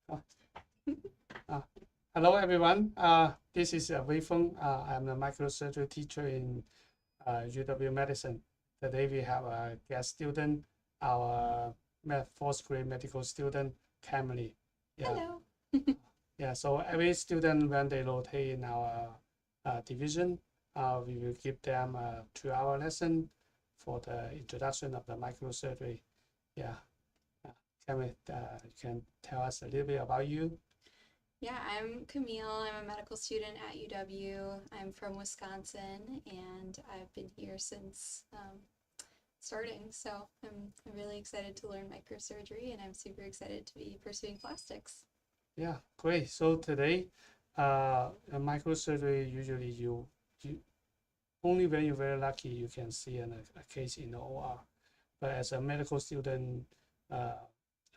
Uh, uh, Hello, everyone. This is Weifeng. I'm a microsurgery teacher in UW Madison. Today we have a guest student, our fourth grade medical student, Camille. Yeah. Hello. Yeah, so every student, when they rotate in our division, we will give them a 2-hour lesson for the introduction of the microsurgery. Yeah. Camille, you can tell us a little bit about you? Yeah, I'm Camille. I'm a medical student at UW. I'm from Wisconsin and I've been here since starting. So I'm really excited to learn microsurgery and I'm super excited to be pursuing plastics. Yeah, great. So today, a microsurgery usually you only when you're very lucky you can see a case in the OR. But as a medical student, uh,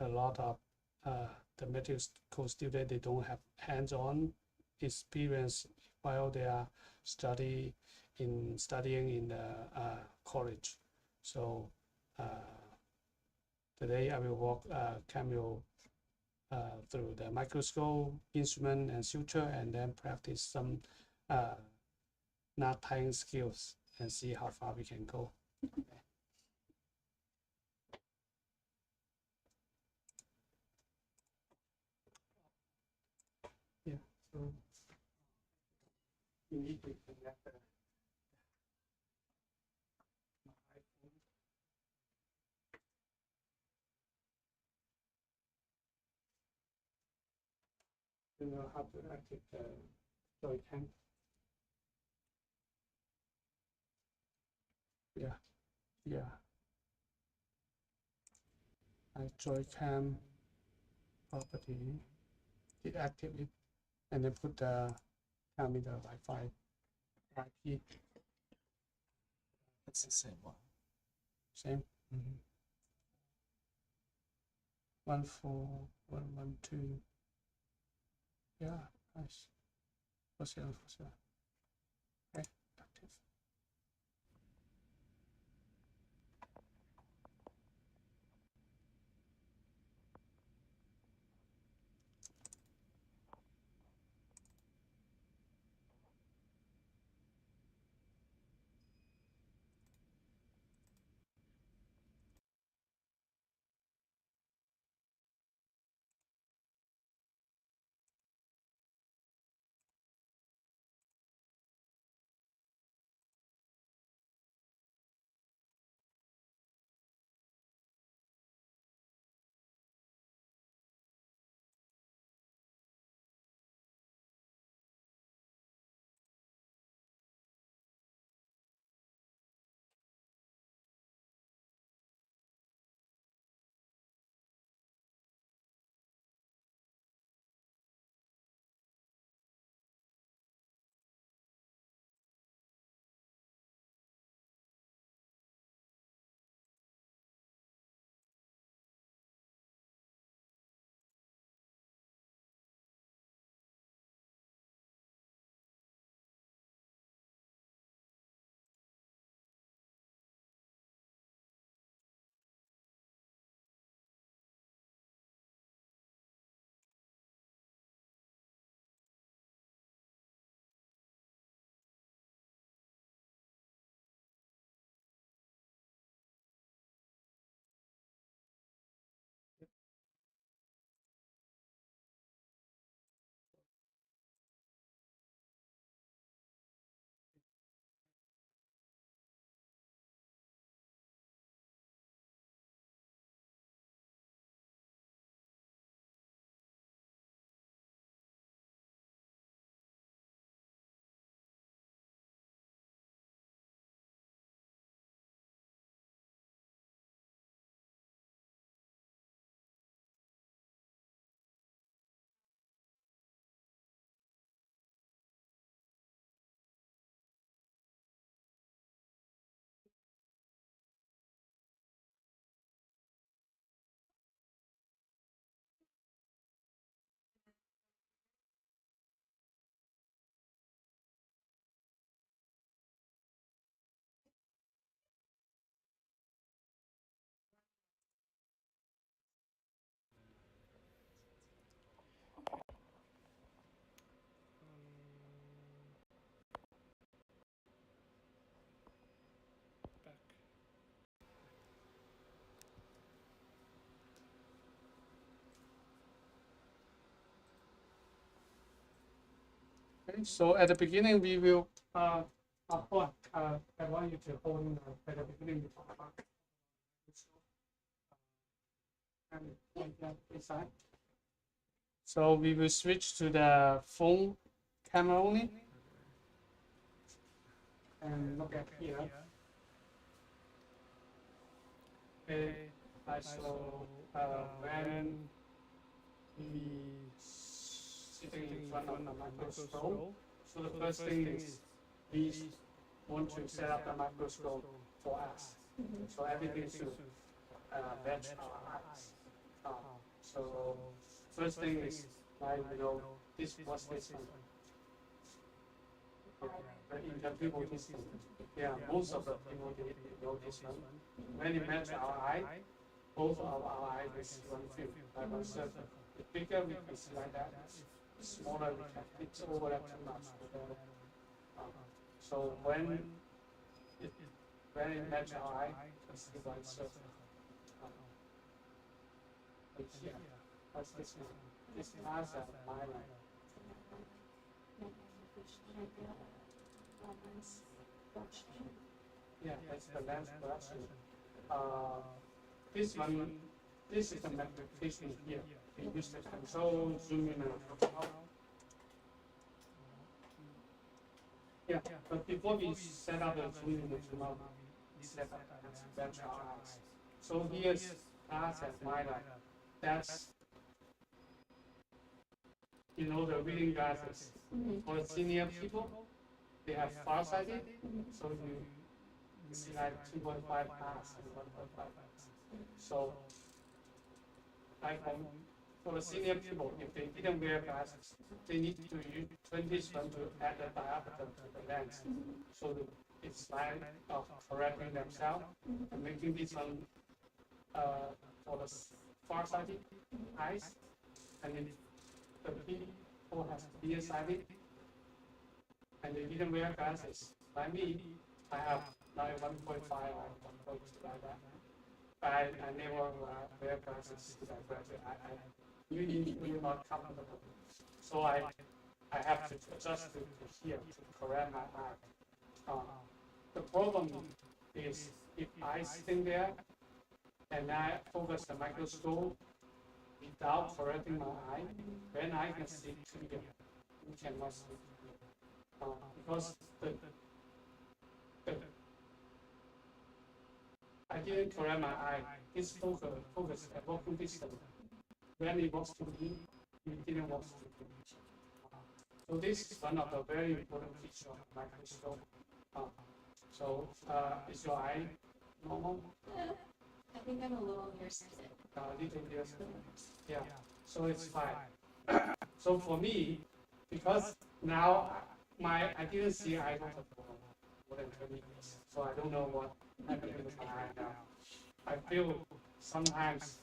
a lot of the medical student they don't have hands-on experience while they are studying in the college. So today I will walk Camille through the microscope, instrument, and suture, and then practice some uh, knot tying skills and see how far we can go. Yeah, so you need to connect the iPhone. You know how to activate the Joy-Con. Yeah, yeah. I Joy-Con property, deactivate it, and then put the camera Wi-Fi IP. It's the same one. Same. Mm-hmm. 14112. Yeah, nice. For sure. Okay, active. So at the beginning, we will, hold on, I want you to hold in at the beginning, we talk about inside. So we will switch to the phone camera only. And look at here. Okay, so when we sitting in front of the microscope, so the first thing is we want to set up the microscope for us. So everything should match our eyes. So first thing is, like, this was this one. The interpretable distance. Yeah, most of the people they know this one. When you match our eye, both of our eyes will see one field, like one circle. The bigger we can see like that, the smaller we can. It's overlap too much. So when it match our eye, we see one circle. Here, what's this one? This has a minor. Yeah, that's the lens correction. This one, this is the magnification here. We use the control, zoom in and out. Yeah, but before we set up the zoom in and zoom out, we set up the bench our eyes. So here's us and minor. That's, the reading glasses. For the senior people, they have farsighted, so you see like 2.5 pass and 1.5 pass. So, like for the senior people, if they didn't wear glasses, they need to turn this one to add a diopter to the lens. So it's like of correcting themselves and making this one for the farsighted eyes, and if the people has nearsighted and they didn't wear glasses. Like me, I have like 1.5 or 1.2 like that. But I never wear glasses since I graduated. I really not comfortable. So I have to adjust to here to correct my eye. The problem is if I sitting there and I focus the microscope without correcting my eye, then I can see clear. You cannot see clear. Because I didn't correct my eye. This focus at walking distance. When it walks to me, it didn't walk to me. So this is one of the very important features of the microscope. So is your eye normal? I think I'm a little nearsighted. Little nearsighted. Yeah. So it's fine. So for me, because now I didn't see eye doctor for more than 20 years, so I don't know what happened with my eye now. I feel sometimes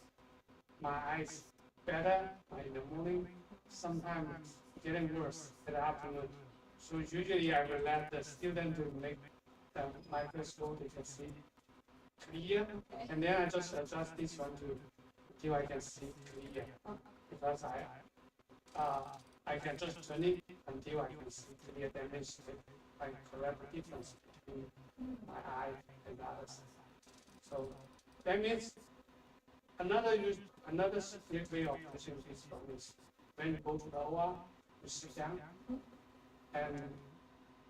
my eyes better in the morning, sometimes getting worse in the afternoon. So usually I will let the student to make the microscope, they can see clear, and then I just adjust this one until I can see clear, because I can just turn it until I can see clear. That means I correct the difference between my eye and the others. So that means another great way of teaching this one is when you go to the OR, you sit down, and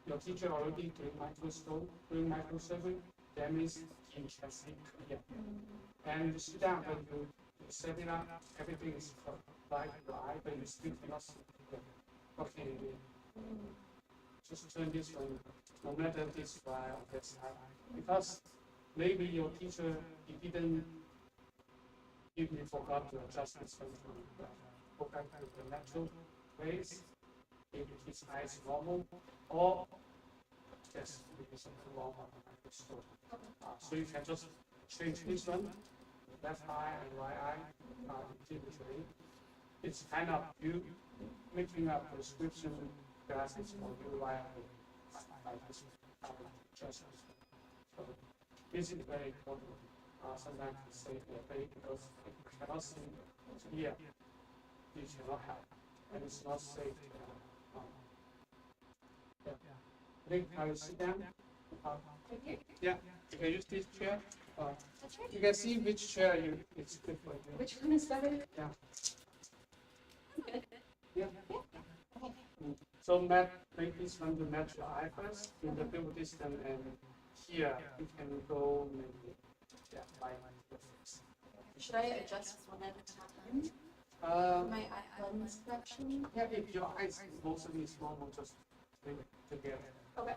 your teacher already doing microsurgery. That means he can see clear. And you sit down, but you set it up, everything is like your eye, but you still cannot see clear. What can you do? Just turn this one, no matter this side or that side. Because maybe your teacher, he forgot to adjust this one to go back to the natural ways, if his eye is normal, or just because of the wrong microscope. So you can just change this one, left eye and right eye, individually. It's kind of you making a prescription glasses for you by this adjustment. So this is very important. Sometimes to save your face, because if you cannot see clear, you cannot help, and it's not safe. think I will sit down. Yeah, you can use this chair. You can see which chair it's good for you. Which one is better? Yeah. Good. Yeah. So make this one to match your eye first in the view distance, and here you can go maybe by Should I adjust one at a time? My eye lens correction? yeah, if your eyes mostly is normal, just bring it together. Okay.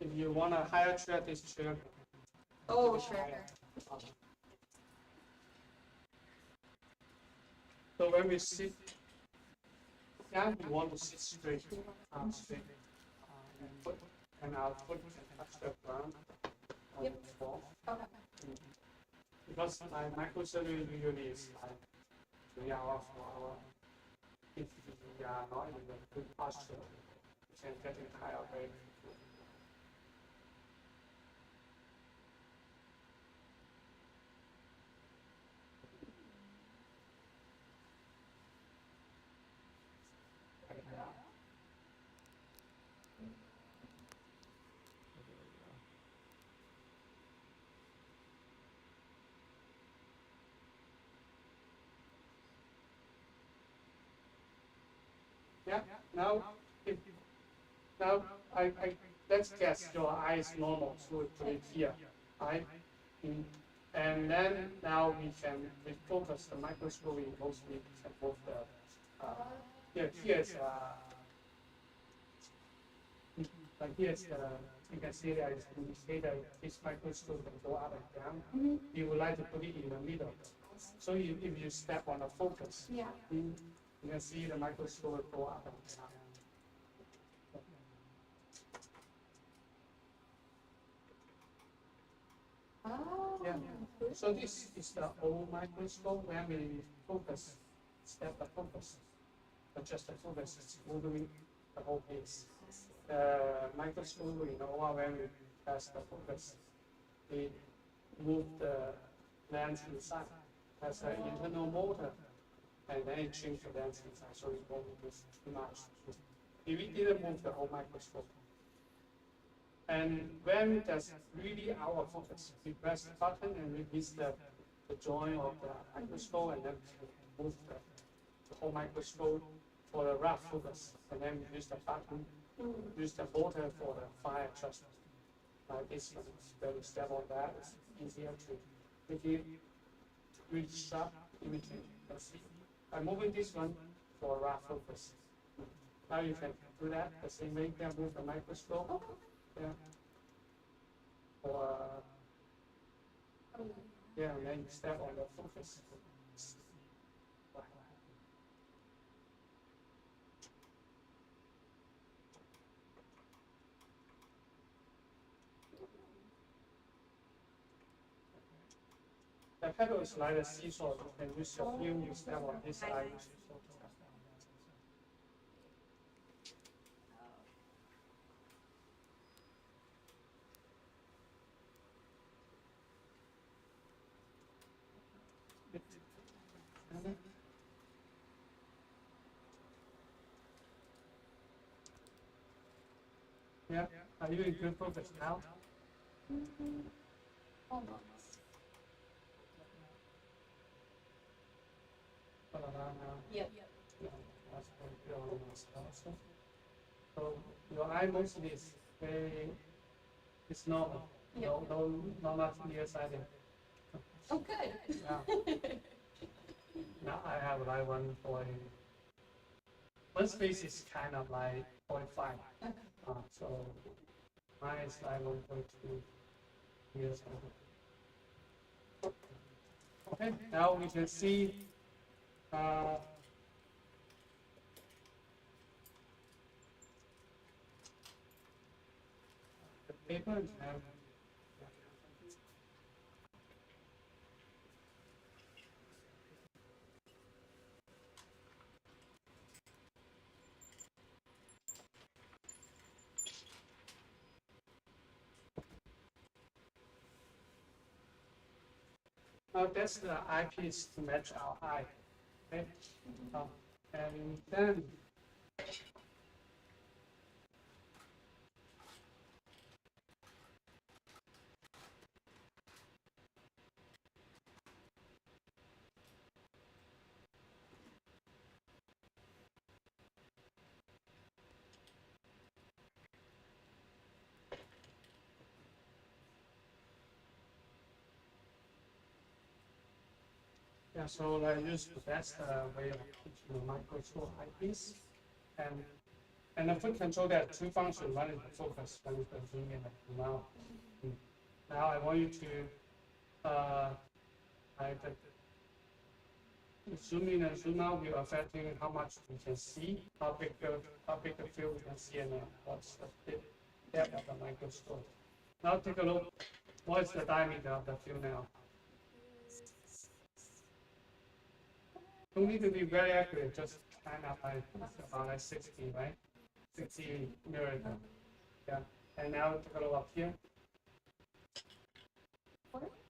If you want a higher chair, this chair. Oh, sure. So when we sit down, we want to sit straight, arms straight, and our foot can touch the ground on the floor. Okay. Because my microsurgery usually is like 3 hours, 4 hours. If we are not in the good posture, we can get tired very quickly. Yeah. Now, I let's guess your eye is normal, so we put it here, right? And then now we can refocus the microscope. We mostly can move the here's like here's you can see that you say that this microscope can go up and down. You would like to put it in the middle. So if you step on the focus, Yeah. you can see the microscope go up and down. Oh. Yeah. So this is the old microscope when we focus, step the focus, adjust the focus, it's moving the whole piece. The microscope, when we press the focus, we move the lens inside as an internal motor, and then it changes the lens inside, so it won't move too much. If we didn't move the whole microscope. And when that's really out of focus, we press the button and release the joint of the microscope, and then we move the whole microscope for the rough focus, and then we use the button, use the motor for the fine adjustment. Like this one, when we step on that, it's easier to make it really sharp imaging. By moving this one for a rough focus. Now you can do that the same way. You can move the microscope. Yeah. Or yeah, and then you step on the focus. The pedal is like a seesaw. You can use your film, you step on this side. Yeah, are you in good focus now? Almost. Yep. So your eye mostly is very, it's normal. Yep. No, not nearsighted. Oh, good. Yeah. Now I have like 1.1 space is kind of like 0.5. Okay. So mine is like 1.2 years old. Okay, now we can see the paper and now that's the eyepiece to match our eye. Okay? And then Yeah, so like use that's the way of teaching the microscope like this. And the foot control, there are two functions. One is the focus, one is the zoom in and zoom out. Now I want you to like the zoom in and zoom out will affecting how much we can see, how big the field we can see, and what's the depth of the microscope. Now take a look. What is the diameter of the field now? Don't need to be very accurate, just kind of like about like 60, right? 60 millimeter. Yeah. And now take a look up here.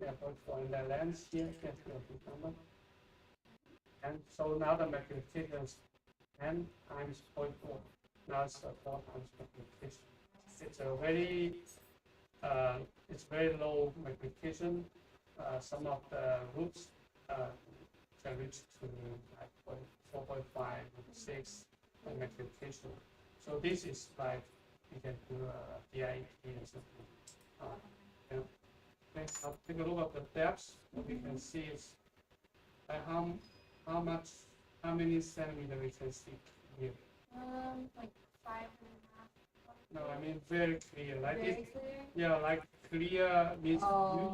Yeah, for in the lens here, yes, the big number. And so now the magnification is 10 times 0.4. Now it's 4 times magnification. It's very low magnification. Some of the roots can reach to like 4.5, 6 magnification. So this is like you can do a DIEP or something. Yeah. Okay, now take a look at the depths. What we can see is like how many centimeters we can see here. Like 5.5. No, I mean very clear. Like Very it, clear. yeah, like clear means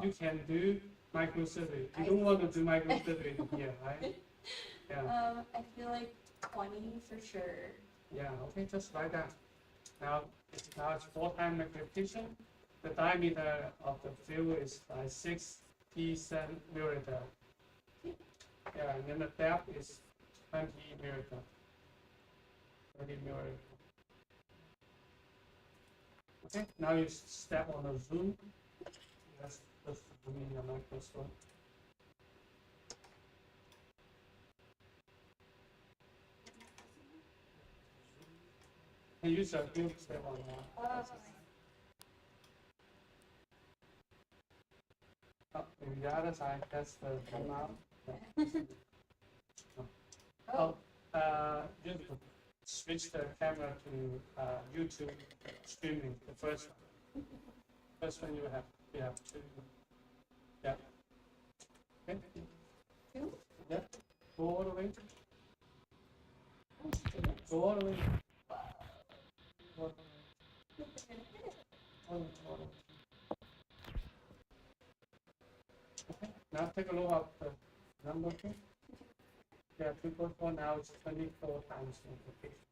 you can do microsurgery. You don't want to do microsurgery here, right? Yeah. I feel like 20 for sure. Yeah. Okay, just like that. Now it's 4 times magnification. The diameter of the field is like 60 centimeter. Yeah, and then the depth is 20 millimeter. 20 millimeter. Okay, now you step on the zoom. That's just zoom in your microscope. And use a good step on that. Maybe the other side, that's the zoom out. You switch the camera to YouTube streaming. The first one you have two. Yeah. Okay. Two? Yeah. Go all the way. Go all the way. All the way. Okay. Now take a look at the number two. Yeah, 2.4 now it's 24 times magnification.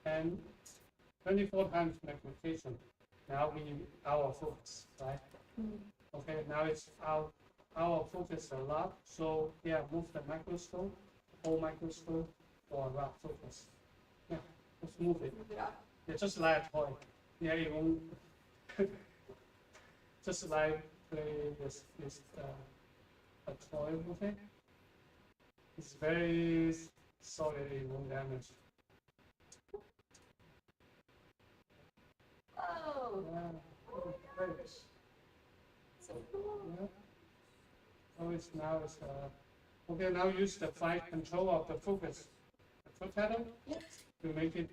And 24 times magnification. Now our focus, right? Okay, now it's our focus a lot. So yeah, move the microscope, whole microscope for a rough focus. Yeah, just move it. Move it up. Yeah, just like a toy. Yeah, you won't just like play this a toy, okay? It's very solid, it won't damage. Oh, Yeah. Great. so cool. Yeah. So now it's okay. Now use the fine control of the focus, the foot pedal, Yes. to make it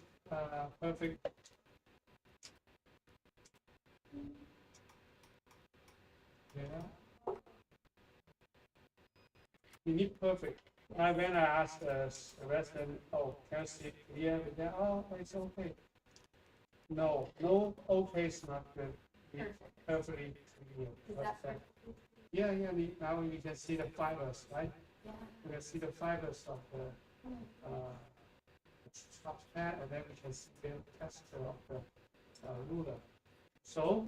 perfect. Yeah. You need perfect. When I asked the resident, oh, can you see clear? They say, oh, it's okay. No, okay is not good. It's Perfect. perfectly clear. Is that perfect? Yeah. Now you can see the fibers, right? Yeah. You can see the fibers of the top pad, and then we can see the texture of the ruler. So,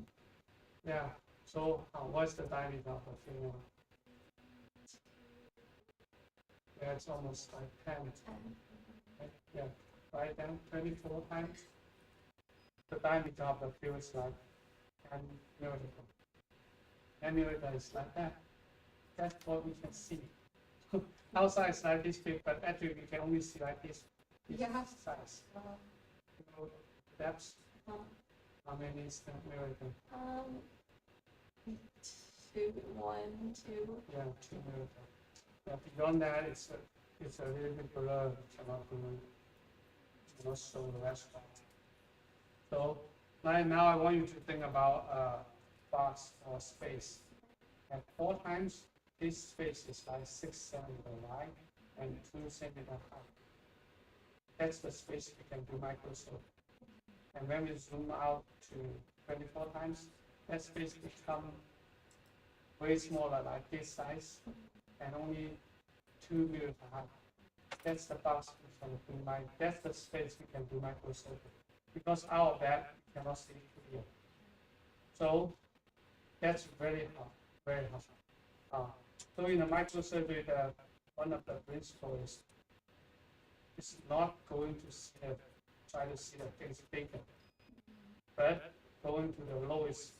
yeah. So, what's the diameter of the finger? Yeah, it's almost like 10. Okay? Yeah, right then 24 times. The diameter of the field is like 10 millimeter. 10 millimeter is like that. That's what we can see. Outside is like this big, but actually we can only see like this Yeah. size. You know, depth, how many is 10 millimeter? 2, 1, 2. Yeah, 2 millimeter. Yeah, beyond that, it's a little bit blurred. Cannot show the rest of it. So right now, I want you to think about box or space. And 4 times this space is like 6 centimeter wide and 2 centimeter high. That's the space we can do microscope. And when we zoom out to 24 times, that space becomes way smaller, like this size, and only 2 meters high. That's the box we can do that's the space we can do microsurgery. Because out of that, we cannot see clear. So that's very hard, very hard. So in the microsurgery, one of the principles is not going to try to see the things bigger, but going to the lowest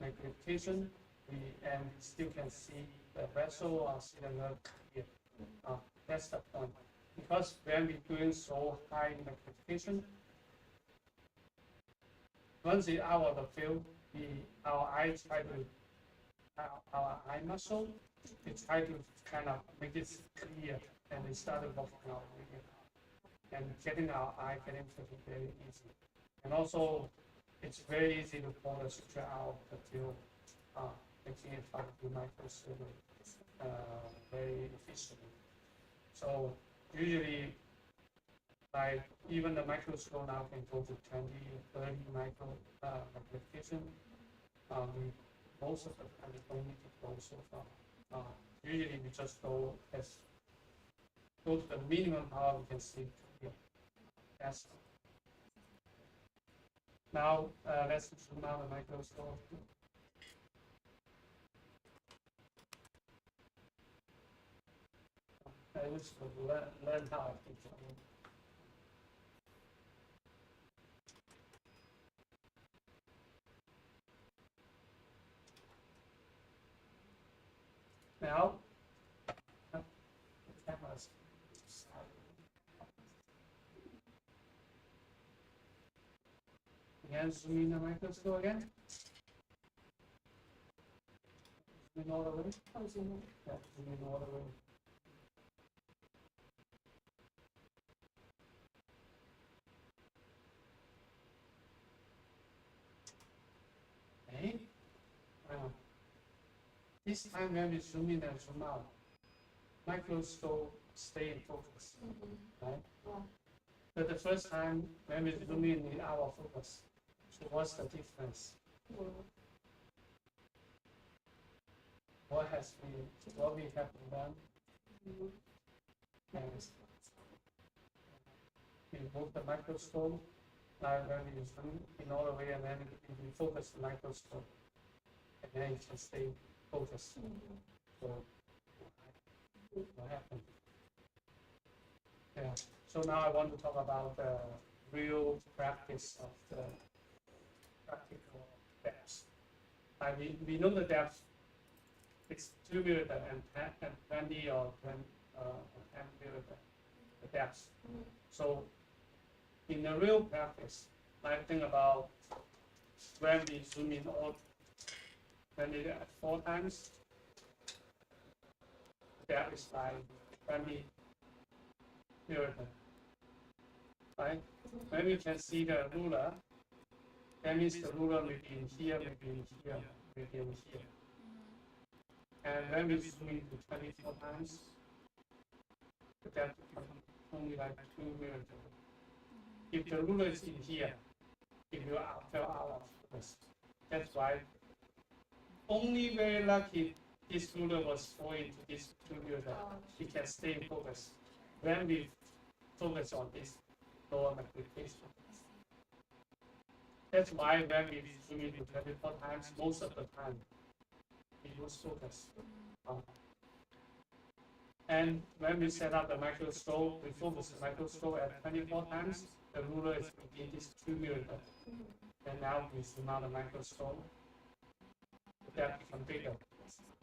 magnification, and still can see the vessel or see the nerve clear. That's the point. Because when we're doing so high magnification, once it's out of the field, our eye muscle, we try to kind of make it clear, and we started working out and getting our eye getting very easy. And also, it's very easy to pull the suture out of the field, making it like do microsurgery very efficiently. So usually, like even the microscope now can go to 20, 30 micro magnification. Most of the time we don't need to go so far. Usually we just go to the minimum power we can see here. That's now let's zoom out the microscope. I wish to learn how I think. Now, the camera's again, zoom in the microscope again. Zoom in all the way. Yeah, zoom in all the way. Okay. This time when we zoom in and zoom out, microscope stay in focus, right? Yeah. But the first time when we zoom in out of focus, so what's the difference? What we have done? And we move the microscope, like when we zoom in all the way, and then we focus the microscope, and then it can stay focused. So what happened? Yeah. So now I want to talk about the real practice of the practical depth. We know the depth is 2 millimeter and 20 or 10 millimeter, the depth. So in the real practice, I think about when we zoom in when we at 4 times, that is like 20 millimeter, right? When we can see the ruler, that means the ruler may be in here, maybe in here, maybe in here. And when we zoom into 24 times, that becomes only like 2 millimeter. If the ruler is in here, if you fell out of focus, that's why only very lucky this ruler was falling into this 2 millimeter. It can stay in focus when we focus on this lower magnification. That's why when we zoom into 24 times, most of the time we lose focus. And when we set up the microscope, we focus the microscope at 24 times, the ruler is within this 2 millimeter. And now we zoom out the microscope, the depth becomes bigger.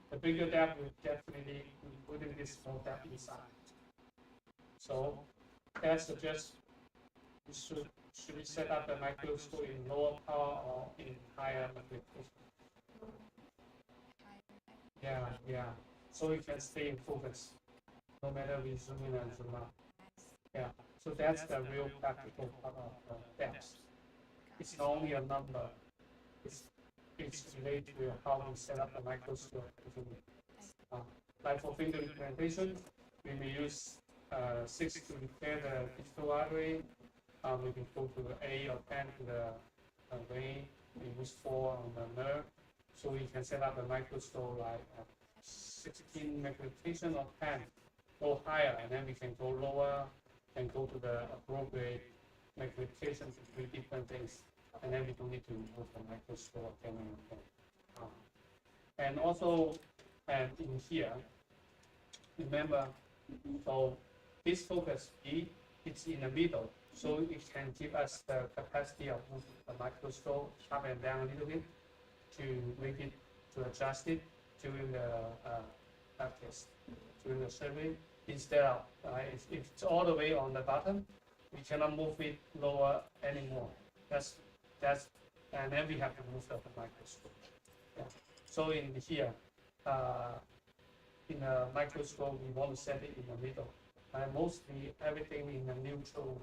The bigger depth will definitely including this small depth inside. So that suggests should we set up the microscope in lower power or in higher magnification? Yeah. So you can stay in focus no matter we zoom in and zoom out. Yeah. So that's the real practical part of the depth. It's not only a number. It's related to how we set up the microscope. Like for finger implantation, we may use 6 to repair the distal artery. We can go to the 8 or 10 to the vein. We use 4 on the nerve. So we can set up the microscope like 16 magnification or 10, go higher, and then we can go lower and go to the appropriate magnification to do different things. And then we don't need to move the microscope again and again. And also, and in here, remember, so this focus B, it's in the middle, so it can give us the capacity of moving the microscope up and down a little bit to make it, to adjust it during the practice, during the surgery. Instead of, if it's all the way on the bottom, we cannot move it lower anymore. That's, and then we have to move the microscope. Yeah. So in here, in a microscope, we want to set it in the middle. Mostly everything in a neutral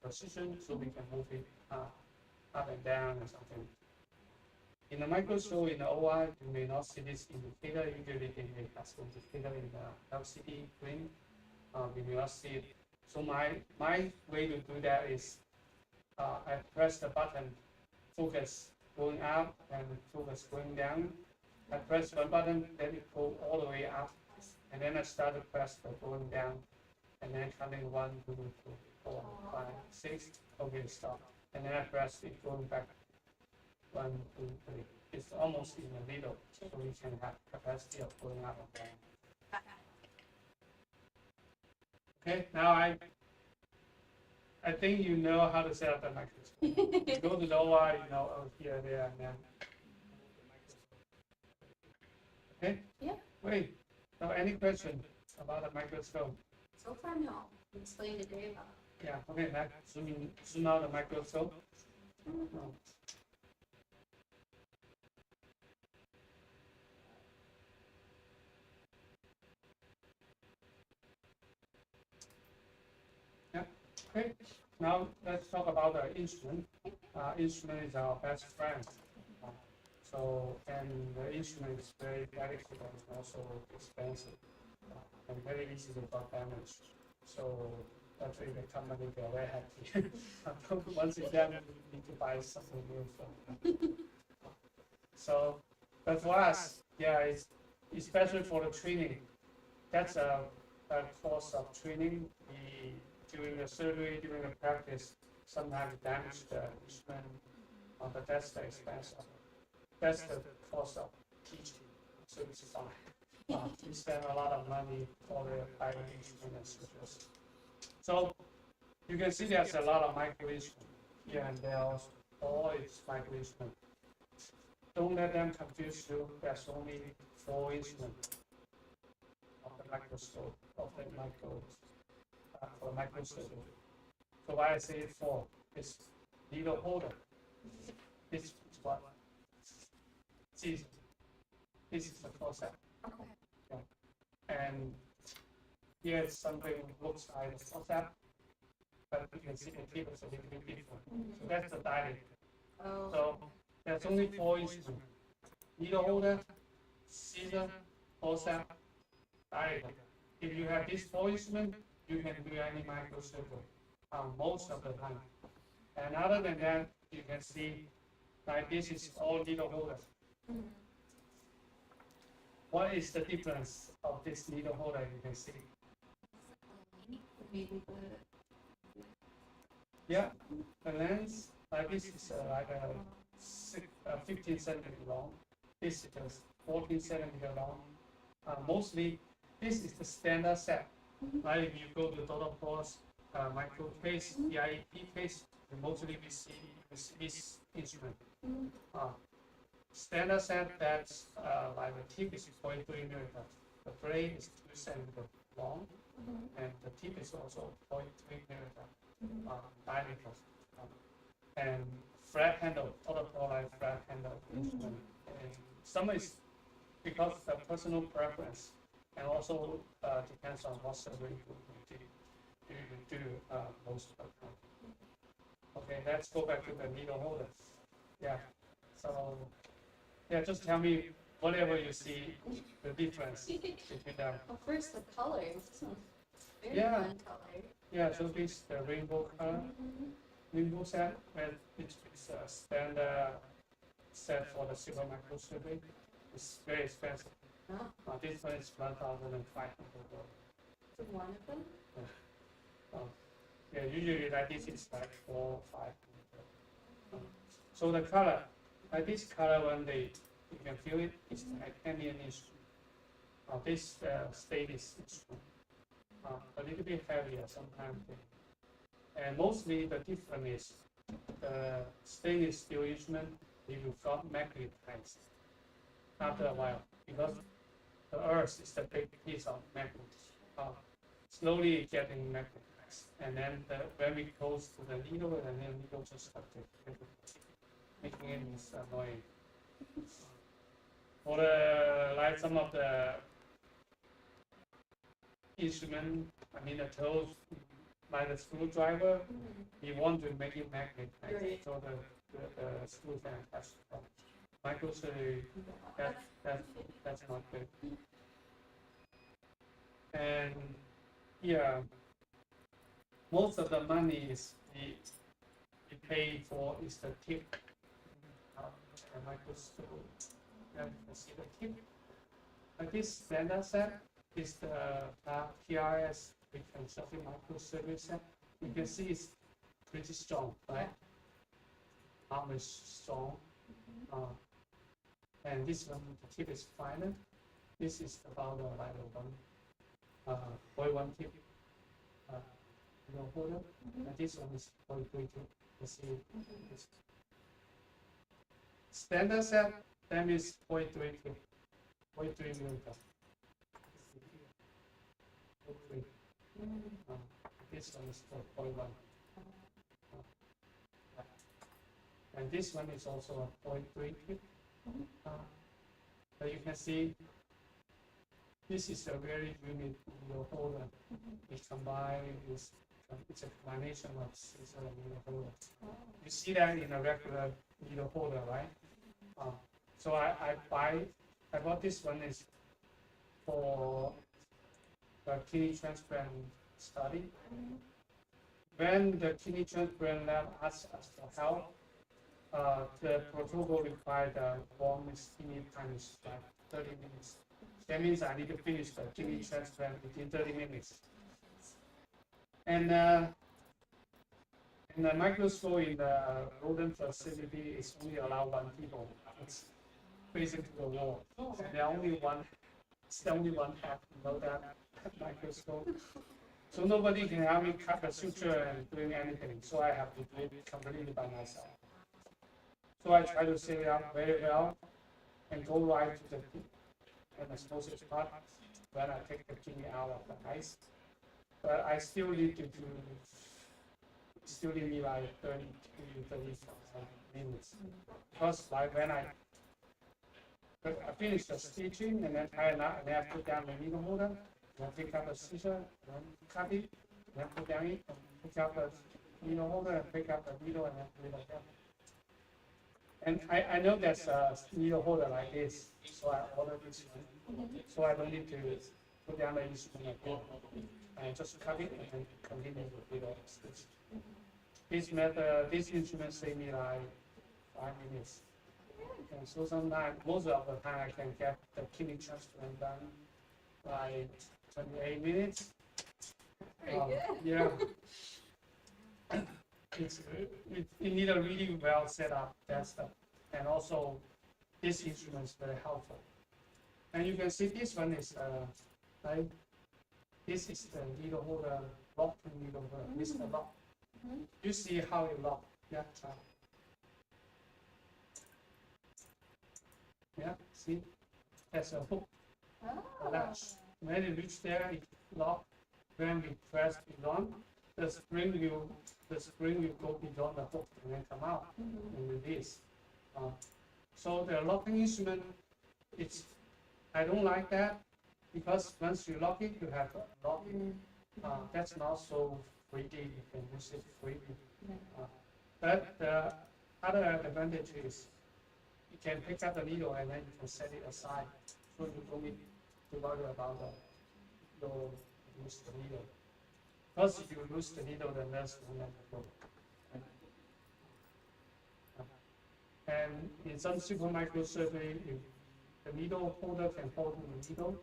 position, so we can move it up and down or something. In the microscope, in the OR, you may not see this indicator. Usually they may have some indicator in the LCD screen. We may not see it. So my way to do that is I press the button, focus going up and focus going down. I press one button, then it goes all the way up, and then I start to press the going down, and then counting 1, 2, 3, 4, 5, 6. Okay, stop. And then I press it going back 1, 2, 3. It's almost in the middle, so we can have capacity of going up and down. Okay, now I think you know how to set up the microscope. You go to the OR, you know, oh, here, there, and then. Okay? Yeah. Great. So any question about the microscope? So far, no. You explained it very well. Yeah, okay, now zoom out the microscope. No. Yeah, okay. Now let's talk about the instrument. Instrument is our best friend. And the instrument is very delicate and also expensive and very easy to got damage. So actually the company they're very happy. Once it's done, you need to buy something new. So, but for us, yeah, it's especially for the training. That's a course of training. During the surgery, during the practice, sometimes damage the instrument, but that's the expense of it. That's the cost of teaching, so it's fine. We spend a lot of money for the higher instruments. So you can see there's a lot of micro instruments here and there. All is micro instruments. Don't let them confuse you. There's only 4 instruments of the microscope for microscope. So why I say 4? It's needle holder. This is what. This is the forceps. Okay. Yeah. And here something looks like the forceps, but you can see the tip is a little bit different. So that's the dilator. Oh. So there's only 4 instruments: needle holder, scissor, forceps, dilator. If you have these 4 instruments, you can do any microsurgery most of the time. And other than that, you can see like this is all needle holders. What is the difference of this needle holder? You can see. Yeah, the lens like this is like a 15 centimeter long. This is 14 centimeter long. Mostly, this is the standard set. Like if you go to total course, micro case, EIP case, mostly we see this instrument. Standard set that's like the tip is 0.3 millimeters. The blade is 2 centimeters long, and the tip is also 0.3 millimeters diameter. And flat handle, total like flat handle instrument. And some is because of the personal preference, and also depends on what surgery you do most of the time. Okay, let's go back to the needle holder. Yeah. So, yeah, just tell me whatever you see, the difference between them. Well, first the colors. This one's very Yeah. fun color. Yeah, so this is the rainbow color, rainbow set, and it's a standard set for the silver microsurgery. It's very expensive. Oh, This one is $1,500. so one of them? Yeah, usually like this is like 4 or 5. So the color, like this color when you can feel it, it's like any instrument. This stainless instrument, a little bit heavier sometimes. And mostly the difference is the stainless steel instrument, if you got magnetized after a while, because the earth is the big piece of magnet, slowly getting magnetized. And then when we close to the needle, and then needle just have to making it is annoying. Or like some of the instrument, I mean the tools, like the screwdriver, you want to make it magnetized, Right. so the screw can attach. Microsurgery, that's not good. And yeah, most of the money is we pay for is the tip. Microsurgery, you can see the tip. But this standard set is the PRS reconstructive microsurgery set. You can see it's pretty strong, right? Arm is strong. And this one, the tip is finer. This is about like a 0.1 tip holder. And this one is 0.3 tip. You see this. Standard set, that is 0.3 tip, 0.3 millimeter. This one is 0.1. And this one is also a 0.3 tip. But you can see this is a very unique needle holder. It combines with, it's a combination of scissor and needle holder. You see that in a regular needle holder, right? So I bought this one is for the kidney transplant study. When the kidney transplant lab asked us for help, the protocol required the warmest kidney time is like 30 minutes. That means I need to finish the kidney transplant within 30 minutes. And in the microscope in the rodent facility is only allowed 1 people. It's facing to the wall. And the only one, it's the only one have know that microscope. So nobody can help me cut the suture and doing anything. So I have to do it completely by myself. So I try to set it up very well and go right to the anesthesia part when I take the kidney out of the ice. But I still need to do, still need me like 30 to 35 minutes. Because like when I finish the stitching and then tie it up, and then I put down the needle holder, and I pick up the scissor, and then cut it, and then put down it, and pick up the needle holder, and pick up the needle, and then put it like that. And I know there's a needle holder like this, so I ordered this one. So I don't need to put down the instrument again. I just cut it and then continue with the stitch. This method, this instrument saved me like 5 minutes. And so sometimes, most of the time, I can get the kidney transplant done by 28 minutes. Pretty good. Yeah. You need a really well set up that stuff, and also this instrument is very helpful. And you can see this one is right. This is the needle holder, locked needle holder. This is the lock. You see how it lock? Yeah. Try. Yeah. See, there's a hook. Latch. When you reach there, it lock. When we press it on, the spring will go beyond the hook and then come out and release. So the locking instrument, I don't like that because once you lock it, you have a locking. That's not so freely. You can use it freely. But the other advantage is you can pick up the needle and then you can set it aside, so you don't need to worry about your lose the needle. Because if you lose the needle, the nurse will let it go. And in some simple microsurgery, if the needle holder can hold the needle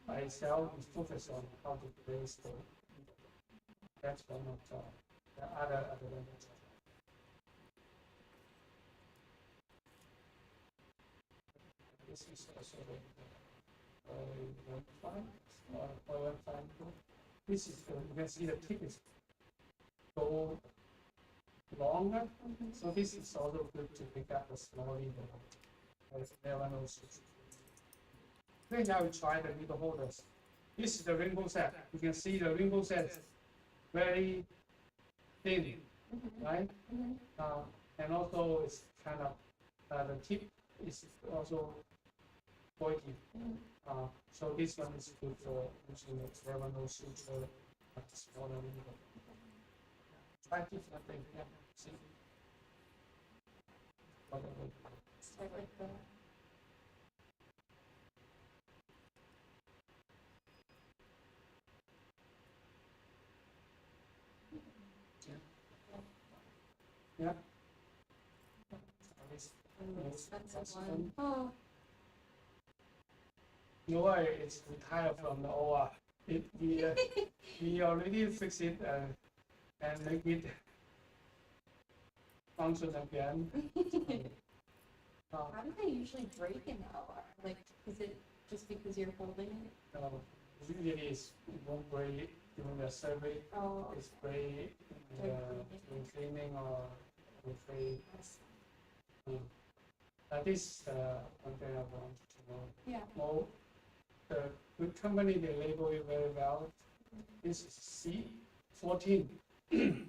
by itself, we focus on how to place the needle. That's one of the other advantages. This is also the Weifeng. This is you can see the tip is go longer, so this is also good to pick up the small needle. Then now we try the needle holders. This is the rainbow set. You can see the rainbow set is very thin, right? And also it's kind of the tip is also pointy. So this one is good for using the level suture at the smaller needle. Try different things. Yeah. See. Start with the Yeah. expensive one. Oh. No worry, it's retired from the OR. We already fixed it and make it function again. How do they usually break in the OR? Like, is it just because you're holding it? Usually it won't break during the surgery. Oh, It's break in cleaning or break. This is one thing I want to know. yeah. Well, the good company, they label it very well. This is C14.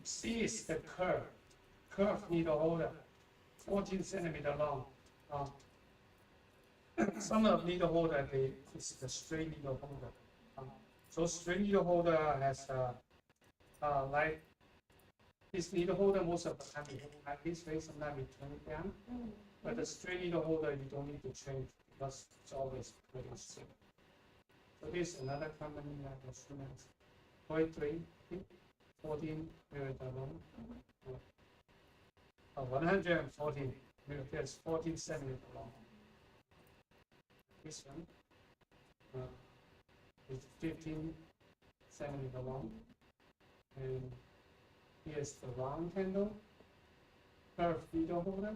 C is the curved needle holder, 14 centimeter long. Some of the needle holder, this is the straight needle holder. So straight needle holder has like this needle holder most of the time you hold like this way, sometimes you turn it down. But the straight needle holder you don't need to change because it's always pretty straight. So this is another company that was 14 millimeter long. 114 millimeters, 14 centimeter long. This one is 15 centimeter long, and here's the round handle, curved needle holder,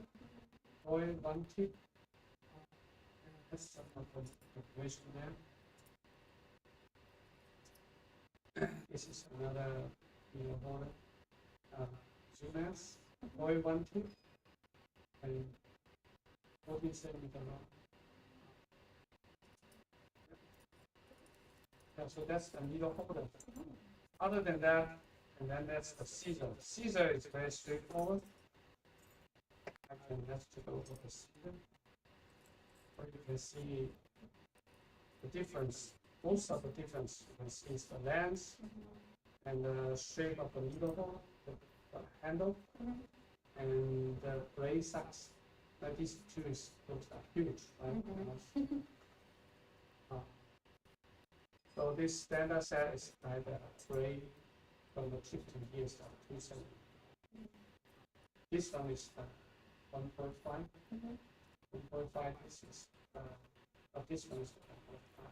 oil one tip. That's some of the information there. This is another needle holder, Zunas, oil one tip, and 14 centimeter long. Yeah, so that's the needle holder. Other than that, and then that's the scissor. Scissor is very straightforward. Actually, let's take a look at the scissor. Where you can see the difference. Most of the difference you can see is the length and the shape of the needle hole, the handle, and the blade size. Like these two those are huge, right? So this standard set is like a blade from the tip to here is 2 centimeters. This one is 1.5. 1.5. This is this one is 1.5.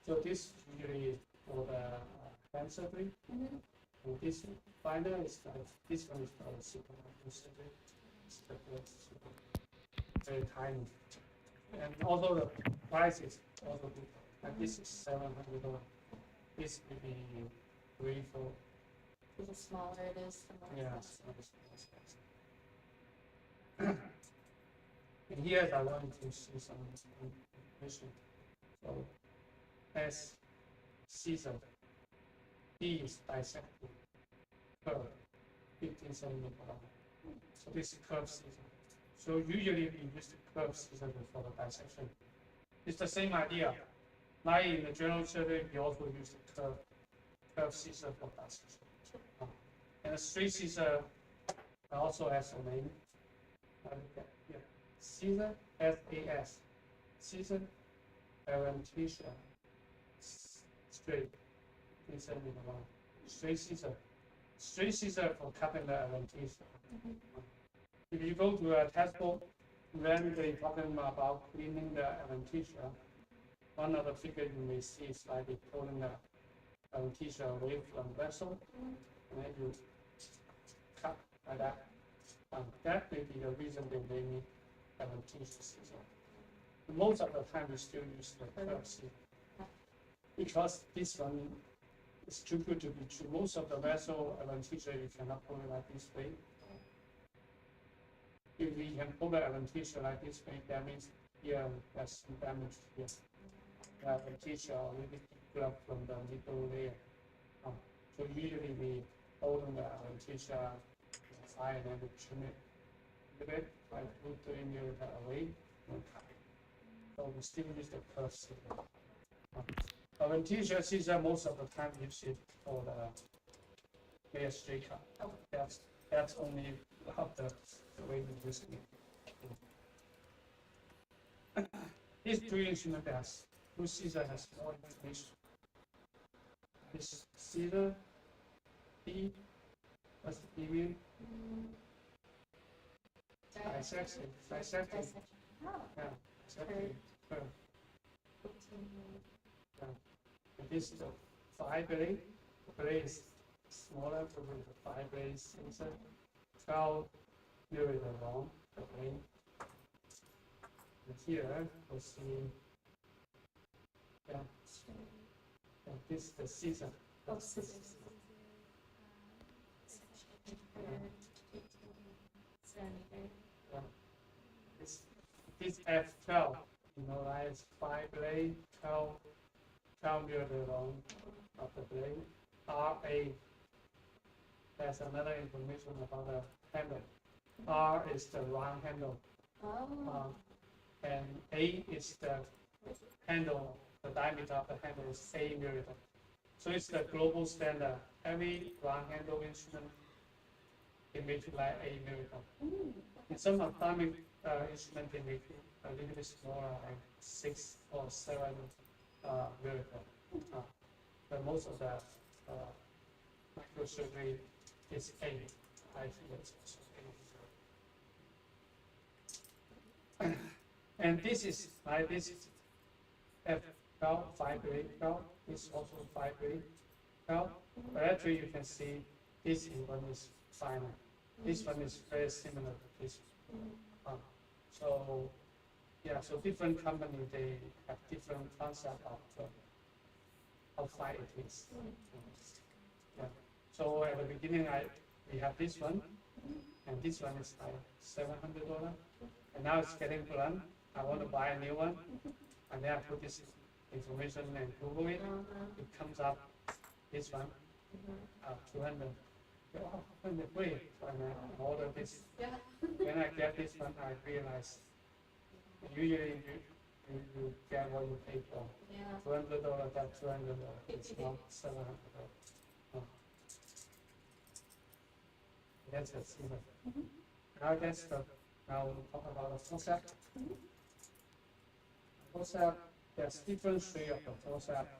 So this usually for the hand surgery. And this binder is this one is for the simple surgery. It's very tiny. And also the price is also good. And this is $700. This may be 3, 4. The smaller it is, the more expensive. And here I wanted to see some information. So S scissor, D is dissecting, curve, 15 centimeter long. So this is curved scissor. So usually we use the curved scissor for the dissection. It's the same idea. Like in the general surgery, we also use the curved scissor for dissection. And the straight scissor also has a name. Yeah. Caesar, SAS. Caesar, adventitia, straight. It's in the one. Straight Caesar. Straight Caesar for cutting the adventitia. If you go to a textbook, when they talking about cleaning the adventitia, one of the figures you may see is like they pulling the adventitia away from the vessel, and then you cut like that. That may be the reason they name it adventitia Caesar. Most of the time we still use the curved Caesar because this one is too good to be true. Most of the vessel adventitia you cannot pull it like this way. If we can pull the adventitia like this way, that means here there's some damage here. The adventitia already picked up from the middle layer. So usually we hold on the adventitia side and then we trim it a bit, like 2-3 millimeter away and cut it. So we still use the curved Caesar. Adventitia Caesar most of the time use it for the layer straight cut. That's only how the way we use it. These two instruments has two Caesar has more information. This Caesar B, what's the B mean? Dissection. Yeah, exactly. And this is the 5 blade. The blade is smaller to the 5 blades inside. 12 millimeter long, the blade. And here we see, and this is the Caesar. This F12, right, is 5 blade, 12 millimeter long of the blade. RA, there's another information about the handle. R is the round handle. And A is the handle, the diameter of the handle is A millimeter. So it's the global standard. Every round handle instrument they make it like A millimeter. In some atomic instrument they make it a little bit smaller, like 6 or 7 millimeter. But most of the microsurgery is A. I think it's also A. And this is like this F12, 5 grade 12. This is also 5 grade 12. But actually you can see this one is finer. This one is very similar to this one. So yeah, so different company they have different concept of how fine it is. Yeah. So at the beginning we have this one, and this one is like $700, and now it's getting blunt. I want to buy a new one, and then I put this information and Google it. It comes up this one, 200. Oh, wait, when I order this, when I get this one, I realize usually you get what you pay for. $200, that's $200. It's not $700. That's a Caesar. Now we'll talk about the forceps. Forceps, there's different shades of the forceps.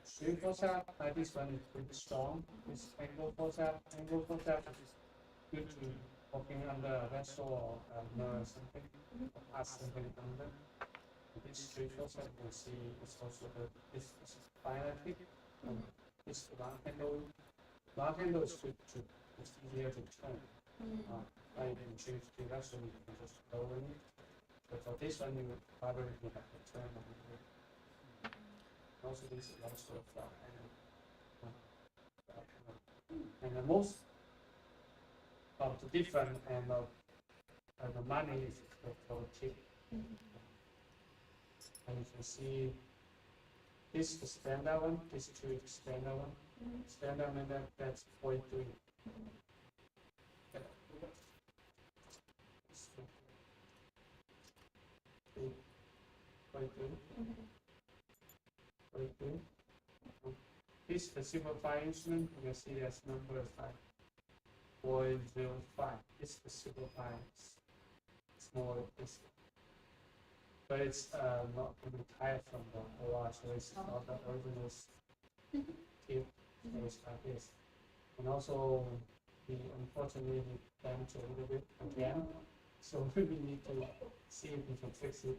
Straight forceps, like this one is pretty strong. This angle forceps is good to working under a vessel or nerve or something, or pass something under. This straight forceps you can see is also good. This is finer tip. This round handle. Round handle is good too. It's easier to turn. Like you can change direction, you can just lower it. But for this one, you probably have to turn a little bit. Also, this is also a flat handle. And the most of the different and the money is for tip. And you can see this is the standard one, this is the standard one. Standard one, that's 43. This is the simplified instrument. You can see there's number is like 0.05. This is the simplified small piece. But it's not retired from the OR, so it's not the original tip. So it's like this. And also, we unfortunately damaged a little bit again. So we need to see if we can fix it.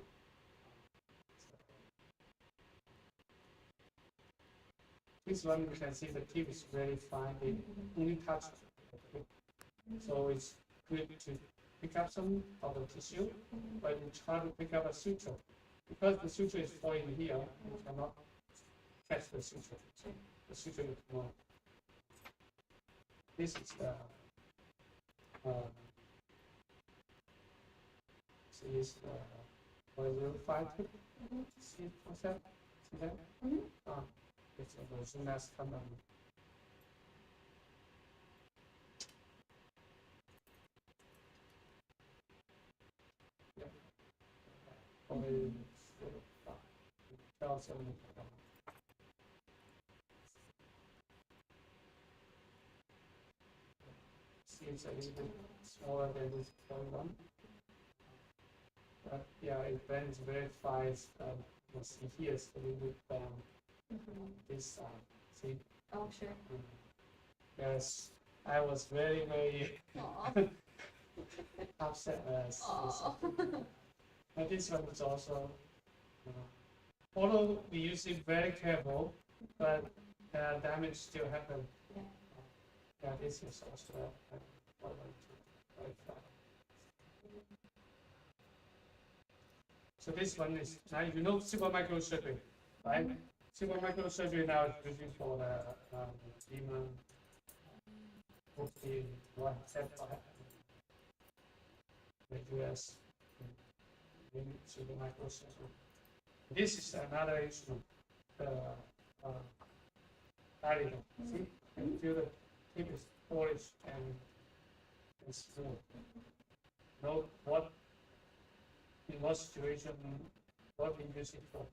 This one you can see the tip is very fine. It only touched the tip. So it's good to pick up some of the tissue, but you try to pick up a suture. Because the suture is falling here, you cannot catch the suture. So the suture is more. This is the is the 0.05 tip. See what's that? See that? It's a version that's coming. See, it's a little bit smaller than this one. But yeah, it bends very fast. You see here it's a little bit this side. See? Oh, sure. Yes, I was very, very upset. But this one is also, although we use it very careful, but damage still happens. Yeah, this is also so this one is now you know super microsurgery, right? Super microsurgery now is used for the demon, hopefully one step the US super microsurgery. This is another instrument, the dilator. See, you feel the tip is polished and smooth. Note what in what situation what we use it for.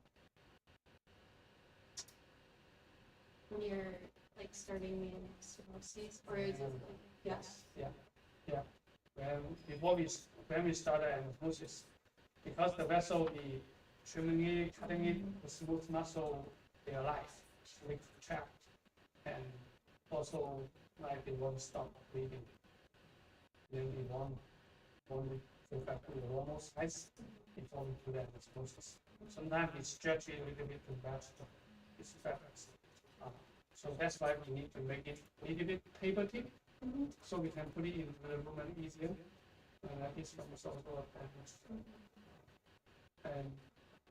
When you're like starting stenosis, or is it like, yes, yeah. When we start anastomosis, because the vessel be trimming it, cutting it, the smooth muscle they are alive, they contract, and also like they won't stop bleeding. Then we want to go back to the normal size before we do the anastomosis. Sometimes we stretch it a little bit to match its fabrics. So that's why we need to make it a little bit paper tip, so we can put it into the lumen easier. This one is also damaged. And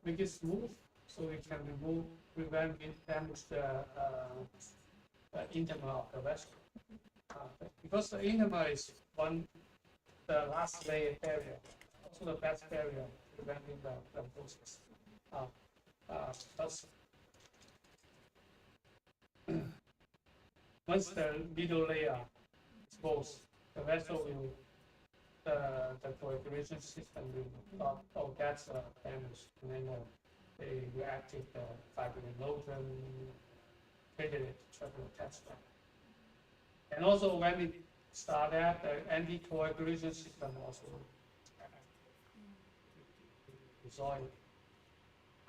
make it smooth, so we can prevent it damage the intima of the vessel. Because the intima is the last layer area, also the best area preventing the process. Once the middle layer is exposed, the vessel will, the coagulation system will not, oh, that's damaged, and then they will activate the fibrinogen, platelet to try to attach that. And also when we start that, the anticoagulation system also resolve.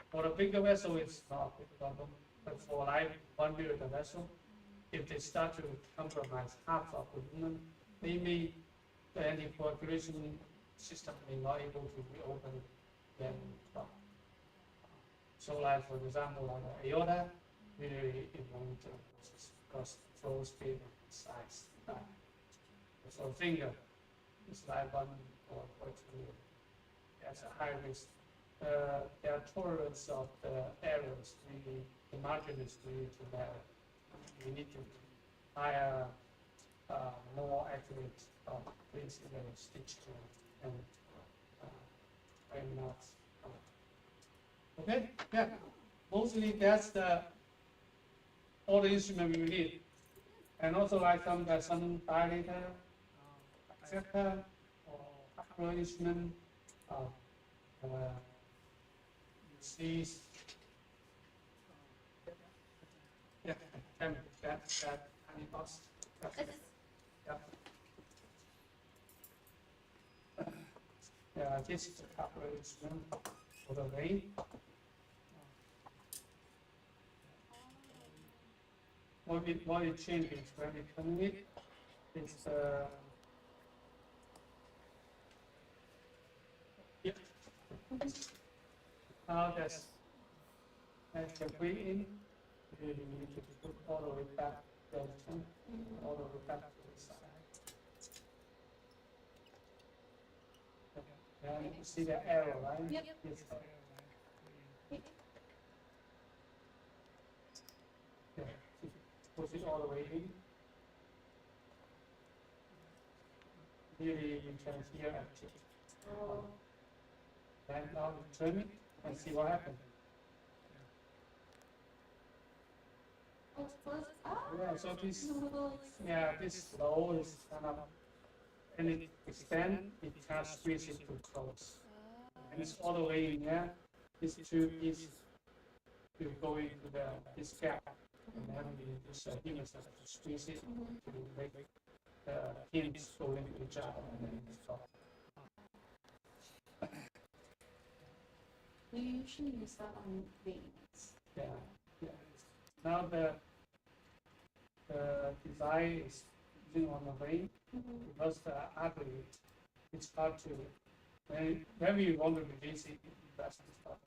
For the bigger vessel, it's not a big problem. But for like 1 millimeter vessel, if they start to compromise half of the lumen, maybe the anticoagulation system may not able to reopen them. So like for example, like the aorta, really it won't because flow speed and size. So finger is like 1 or 2. That's a high risk. Their tolerance of the errors, the margin is really too narrow. We need to hire more accurate things in the stitch and not. Okay, yeah. Mostly that's all the instrument we need, and also like some dilator, acceptor, or acro instrument. Yeah, tell me, that tiny box. Yeah. Yeah, this is the coverage for the vein. What it changes when we turn it is yeah. Now as you breathe in, you need to put all the way back the chin, all the way back to the side. Yeah, you see the arrow, right? Yep. It's the arrow, right? Yeah, push it all the way in. Really, you can hear a tick. Then now you turn it and see what happens. Yeah, so this slow is kind of, and it extend, it kind of squeeze it to close. And it's all the way in here. These two pieces will go into this gap. And then we use a hemisphere to squeeze it to make the pins go into each other and then stop. We usually use that on veins. Yeah, yeah. Now the design is using on the vein because the artery, it's hard to, when we want to release it, that's the stuff.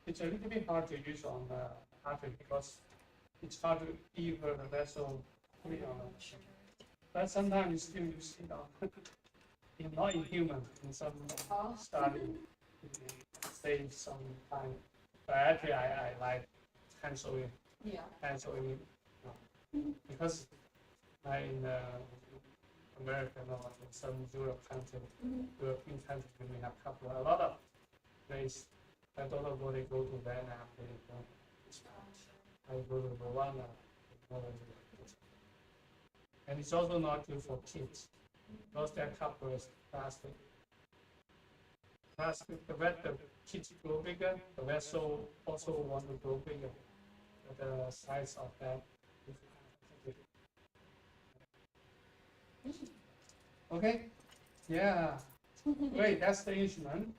It's a little bit hard to use on the artery because it's hard to even the vessel, but sometimes you still use it on, not in human, in some study, it saves some time. But actually, I like canceling, because in America or in some European countries, we have a lot of places. I don't know where they go to Vietnam, I go to Rwanda, and it's also not good for kids because their cover is plastic. Plastic, the kids grow bigger, the vessel also want to grow bigger. But the size of that. Okay, yeah, great, that's the instrument.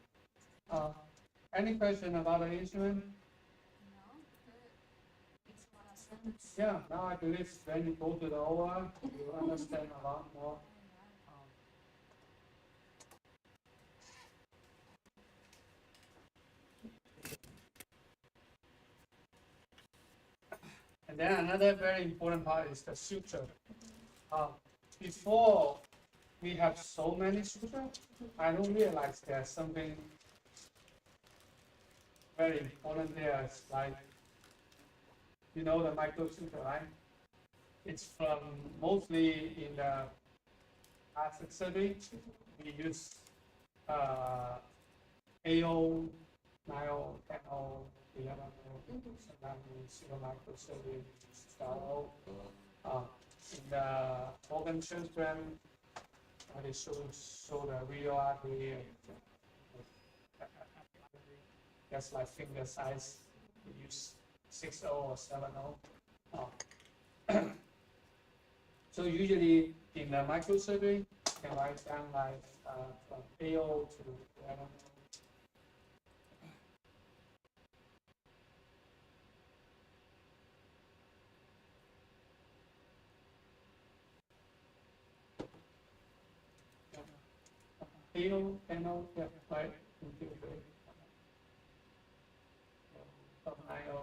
Any question about the instrument? Yeah, now I believe when you go to the OR, you understand a lot more. And then another very important part is the suture. Before we have so many sutures, I don't realize there's something very important there. It's like, the microsurgery, right? It's from mostly in the plastic surgery. We use AO, 9O, 10O, 11O, sometimes we use microsurgery, style. In the organ transplant, they show the real artery, just like finger size. We use 6O or 7O. So usually in the microsurgery, you can write down like from AO to 11O. AO, NO, yeah, right. From 9O.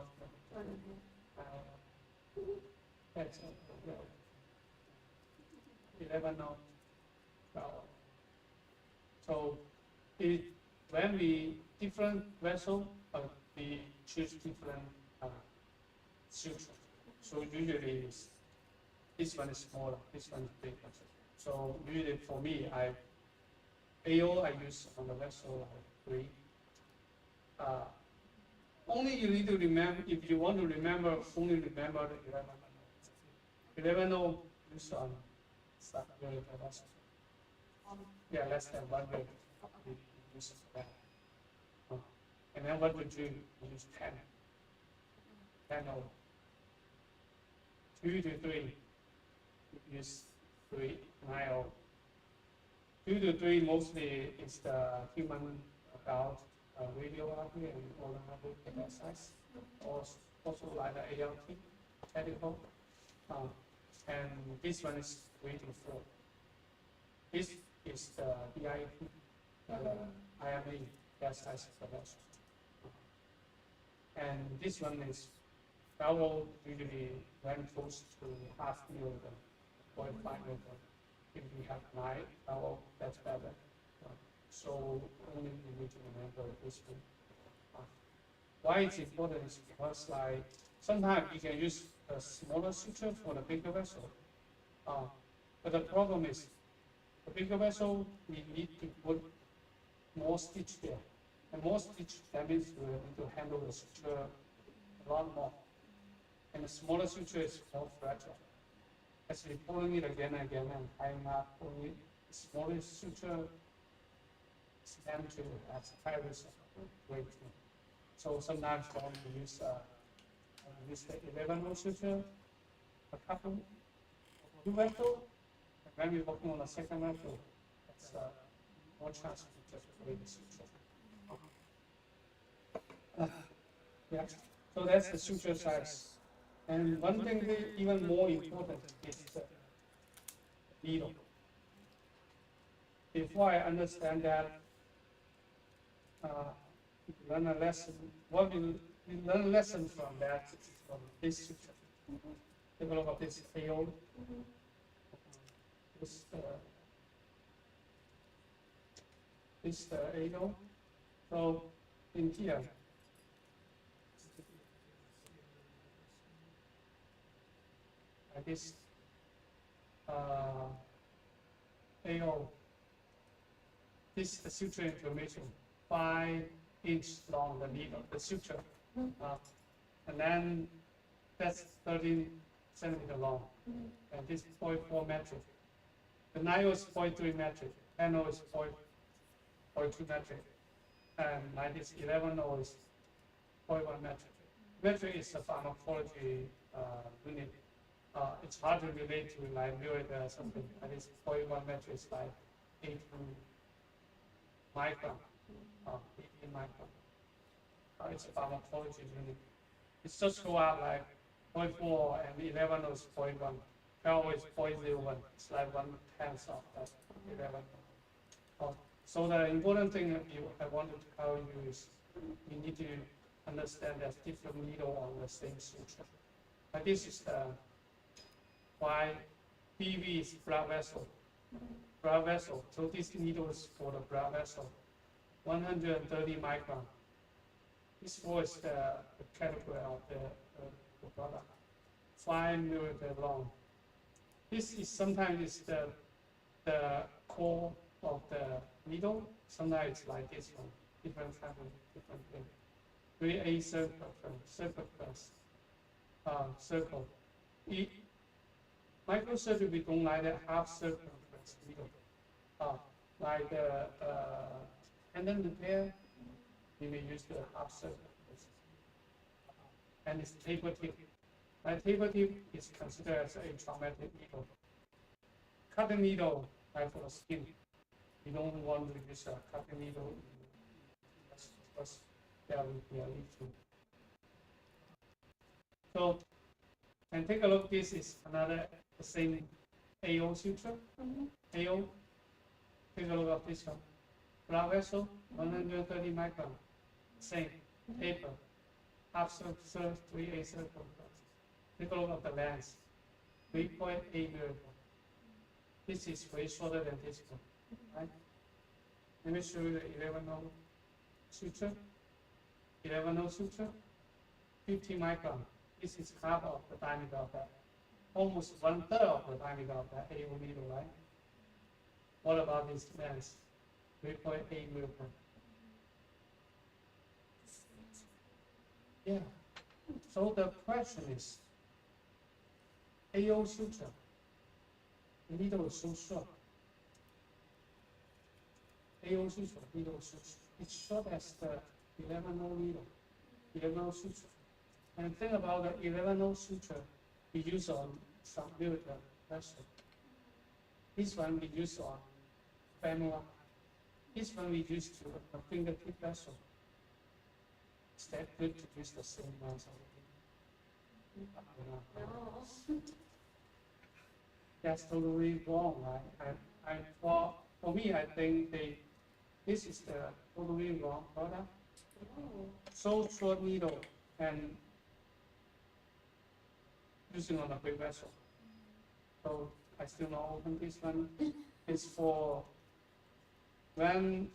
That's 11O. So when we different vessel, we choose different suture. So usually this one is smaller, this one is bigger. So usually for me, AO I use on the vessel like 3. Only you need to remember, if you want to remember, only remember the 11. 11 use on submillimeter vessel. Yeah, less than 1 millimeter we use for that. And then what would you use 10? 10 or 2 to 3, use 3, 9 or 2 to 3 mostly is the human adult radiography and orthognathic exercise, also like the ALT, technical. And this one is 3 to 4. This is the BIP, IMA exercise prevention. And this one is double, usually very close to half milligram, 0.5 milligram. If we have 9 double, that's better. So only you need to remember this one. Why it's important is because like sometimes you can use a smaller suture for the bigger vessel. But the problem is the bigger vessel, we need to put more stitch there. And more stitch, that means we need to handle the suture a lot more. And the smaller suture is more fragile. As we pulling it again and again and tying up, only the smaller suture is tend to have high risk of breaking. So sometimes we use the 11 suture, a couple, 2 vessels, and when we're working on the second vessel, it's more chance to just break the suture. Yeah, so that's the suture size. And one thing that even more important is the needle. Before I understand that, learn a lesson. What we learn a lesson from that is from this suture. Take a look at this AO. This AO. So in here, this AO, this suture information, 5-inch long, the needle, the suture, and then that's 13 centimeter long, and this 0.4 metric. The 9 is 0.3 metric, 10 is 0.2 metric, and like this 11 is 0.1 metric. Metric is a pharmacology unit. It's hard to relate to like millet or something. That is 0.1 metric is like 18 micron, 18 micron. It's a pharmacology unit. It's just go out like 0.4 and 11 is 0.1. 12 is 0.01. It's like 1/10 of that 11. So the important thing I wanted to tell you is you need to understand there's different needle on the same suture. But this is the why PV is blood vessel. Blood vessel. So this needle is for the blood vessel. 130 micron. This was the category of the product. 5 millimeter long. This is sometimes the core of the needle. Sometimes it's like this one. Different kind of different thing. 3A circumference. Circle. Microsurgery, we don't like the half circumference needle. Like the tendon repair, we may use the half circumference. And it's taper tip. Like taper tip is considered as a traumatic needle. Cutting needle, like for the skin, you don't want to use a cutting needle because there will be a leak. So, and take a look, this is another the same AO suture. AO, take a look at this one. Blood vessel, 130 micron. Same, taper, half circle, 3A circle. Take a look at the length, 3.8 millimeter. This is way shorter than this one, right? Let me show you the 11 suture. 11 suture, 50 micron. This is half of the diameter of that. Almost 1/3 of the diameter of that AO needle, right? What about this length? 3.8 millimeter. Yeah. So the question is, AO suture. The needle is so short. AO suture, needle is so short. It's short as the 11-0 needle, 11-0 suture. And think about the 11-0 suture we use on some military vessel. This one we use on femoral. This one we use to a fingertip vessel. Is that good to use the same ones? No. That's totally wrong, right? For me, I think this is the totally wrong product. Oh. So short needle and using on a big vessel. So I still not open this one. It's for when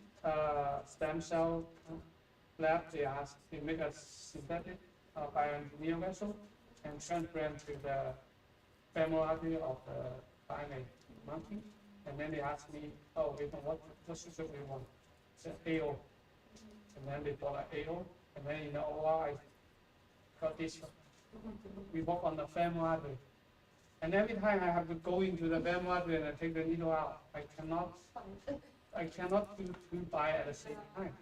stem cell lab they make a synthetic bioengineer vessel and transplant to the femoral artery of the primate monkey. And then they asked me, oh, what suture we want? It's an AO. And then they bought an AO. And then in the OR, I got this one. We work on the femoral artery. And every time I have to go into the femoral artery and I take the needle out, I cannot do two by at the same time.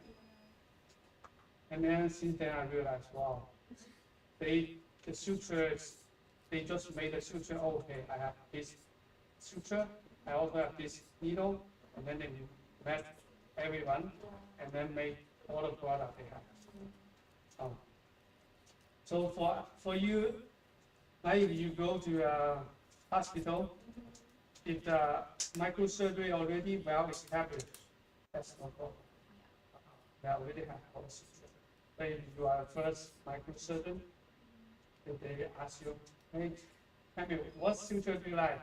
And then since then I realized, wow, the suture they just made the suture, oh, okay, I have this suture, I also have this needle, and then they match everyone, and then make all the product they have. So for you, like if you go to a hospital, if the microsurgery already well established, that's no problem. They already have policy. But if you are the first microsurgeon, if they ask you, hey, Camille, what suture do you like?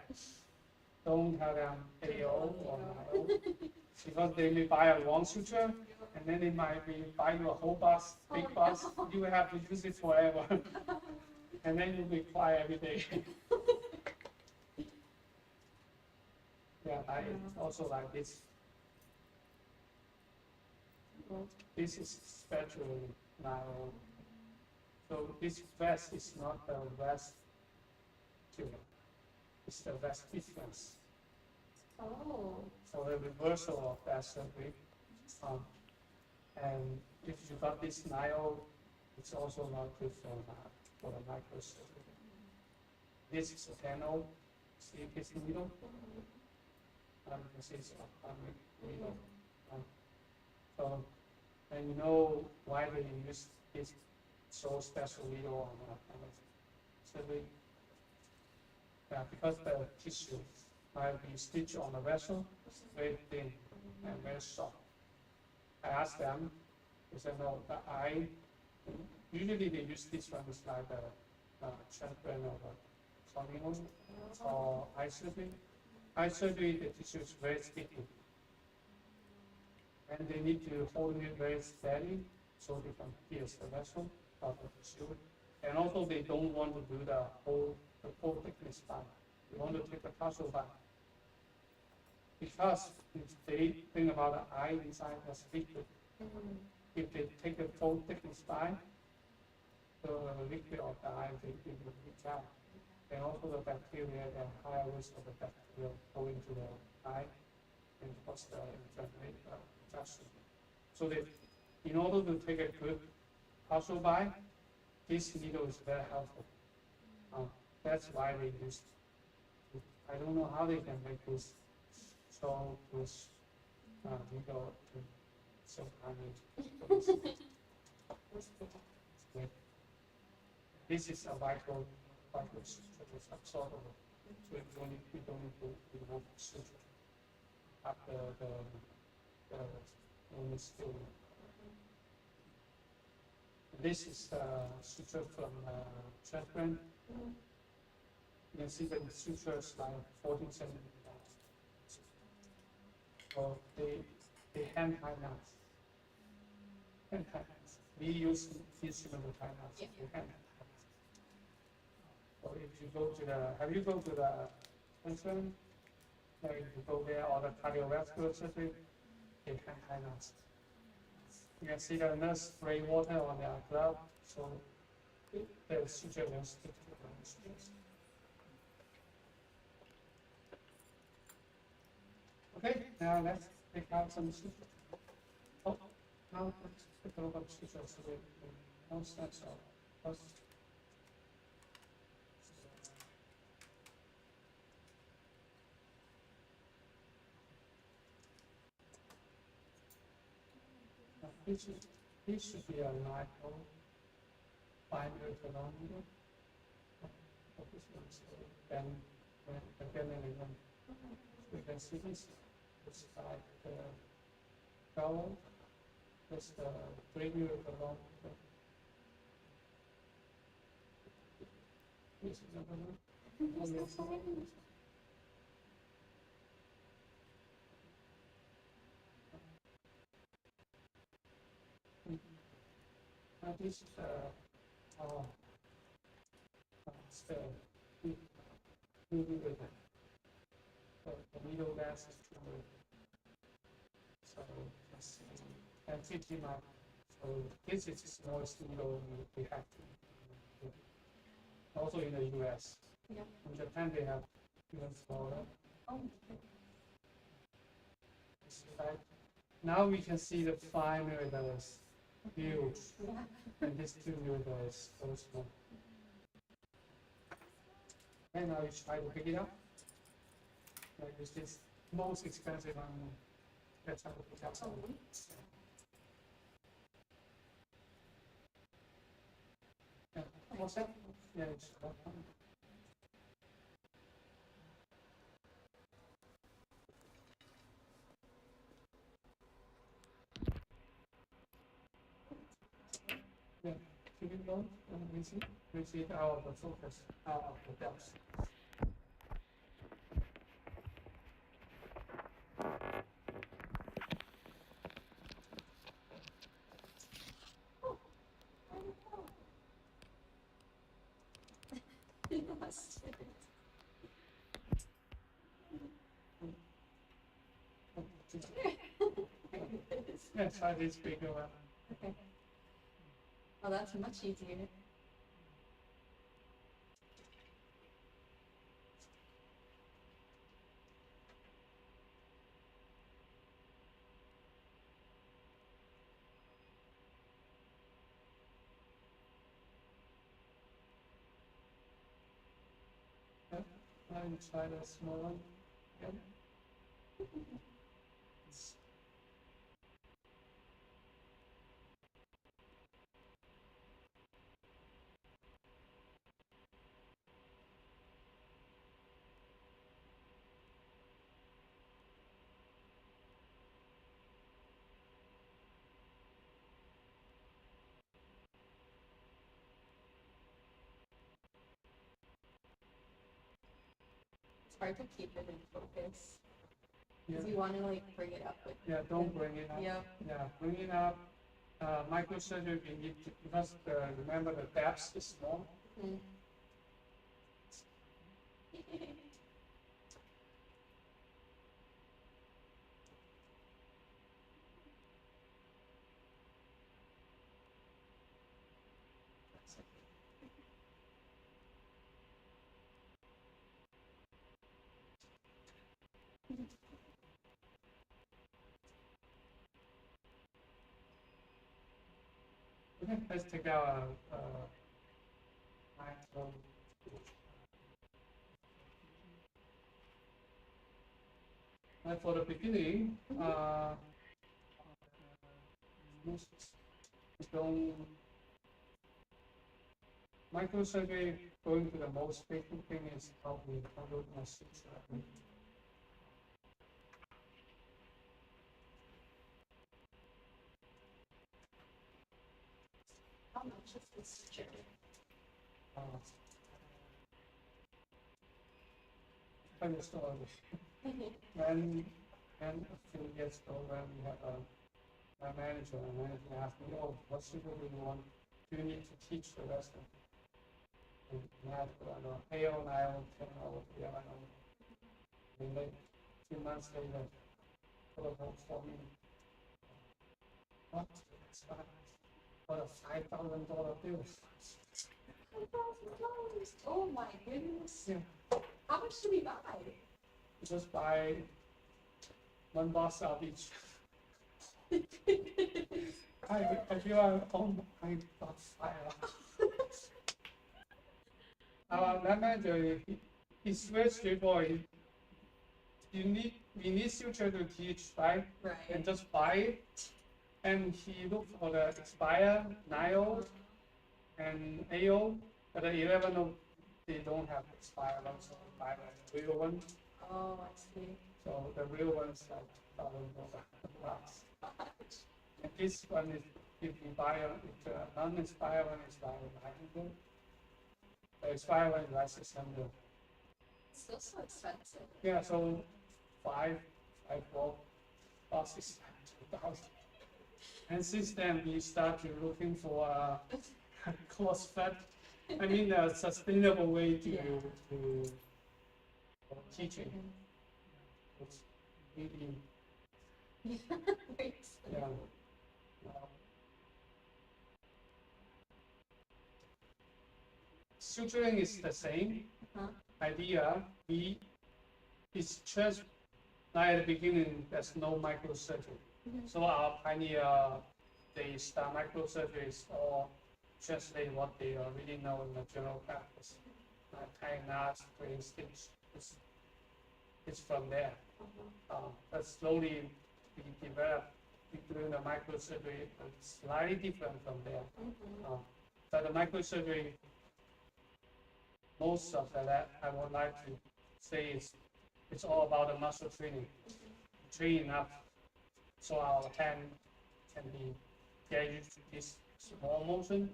Don't tell them AO or NIO, because they may buy a wrong suture, and then they might buy you a whole bus, big bus. You will have to use it forever, and then you'll be quiet every day. Yeah, I also like this. This is especially now. So this vest is not the vest tube. It's the vest difference. Oh. So the reversal of that surgery. And if you got this NIO, it's also not good for the microsurgery. This is a panel. See this needle? This is a needle. So, and you know why they use this so special needle on surgery? Because the tissue might be stitched on the vessel, very thin and very soft. I asked them, they said no, the eye, usually they use this one, it's like a transplant of a corneal or eye surgery. Eye surgery, the tissue is very sticky. And they need to hold it very steady so they can pierce the vessel of the tissue. And also they don't want to do the whole thickness part. They want to take the partial part. Because if they think about the eye inside that's liquid, if they take the full thickness part, the liquid of the eye will leak out. And also the bacteria, the higher risk of the bacteria going to the eye and cause the infection. So that in order to take a good partial bite, this needle is very helpful. That's why they use it. I don't know how they can make this so good needle to so This is a vital suture, it's absorbable. So you don't need to remove suture after the still. This is suture from transplant. You can see that the suture is like 14 centimeters. So they hand tie knives. Hand tie knives. We use instrument tie knives. Yeah. We hand tie knives. So if you go to have you go to the transplant? If you go there or the cardiovascular surgery, they hand tie knives. You can see the nurse spray water on their glove, so the suture will stick to the Okay, now let's take out some sutures. Oh, now let's take a look at sutures. No sense of this should be a micro 5 kilometer. Then again and again. We can see this. It's like fellow. That's the 3 kilometer. This is another one. This is still moving with it. The middle gas is true. So let's see. And 50 miles. So this is the smallest needle we have to. Also in the US. Yeah. In Japan they have even smaller. Oh. Right. Now we can see the 5 millimeters huge. Yeah. And this 2 millimeters so small. And now we try to pick it up. Like this is most expensive one. That's how to pick up. Yeah. What's that? Yeah, it's yeah. Keep it going and we see it out of the focus, out of the depth. Yeah, try this bigger one. Okay. Oh, that's much easier. And try the small one again. It's hard to keep it in focus. Yeah. Because you want to like bring it up with. Yeah, don't bring it up. Yeah. Yeah, bring it up. Microsurgery, we need to, because remember the depth is small. Mm. Okay, let's take out micro. And for the beginning, don't microsurgery going to the most frequent thing is probably my suture. How much is this suture? Funny story. When a few years ago, when we had a manager asked me, "Oh, what suture do you want? Do you need to teach the resident?" And I had to put on AO, IO, 10 hours, and then 2 months later, telephone for me. What? It's fine. For a $5,000 bill. $5,000. Oh my goodness. Yeah. How much do we buy? Just buy one box of each. I feel I'm on my fire. Our manager is very straightforward. We need suture to teach, right? Right. And just buy it. And he looked for the expire, NIO, and AO, but the 11 of they don't have expire ones, so buy the real one. Oh, I see. So the real one's like $1,000 bucks. And this one is, if you buy a non-expired one, is like 900. The expired one is like 600. It's still so expensive. Yeah, so four bucks, 2,000. And since then, we started looking for a cost-fed, I mean, a sustainable way to teaching. It's really, yeah. Suturing is the same idea. It's just like at the beginning, there's no microsurgery. So our pioneer, they start microsurgeries or translate what they already know in the general practice. Tying knots, putting stitch, it's from there. But slowly we develop doing the microsurgery, it's slightly different from there. But the microsurgery, most of that I would like to say is it's all about the muscle training, training up so our hand can be get used to this small motion.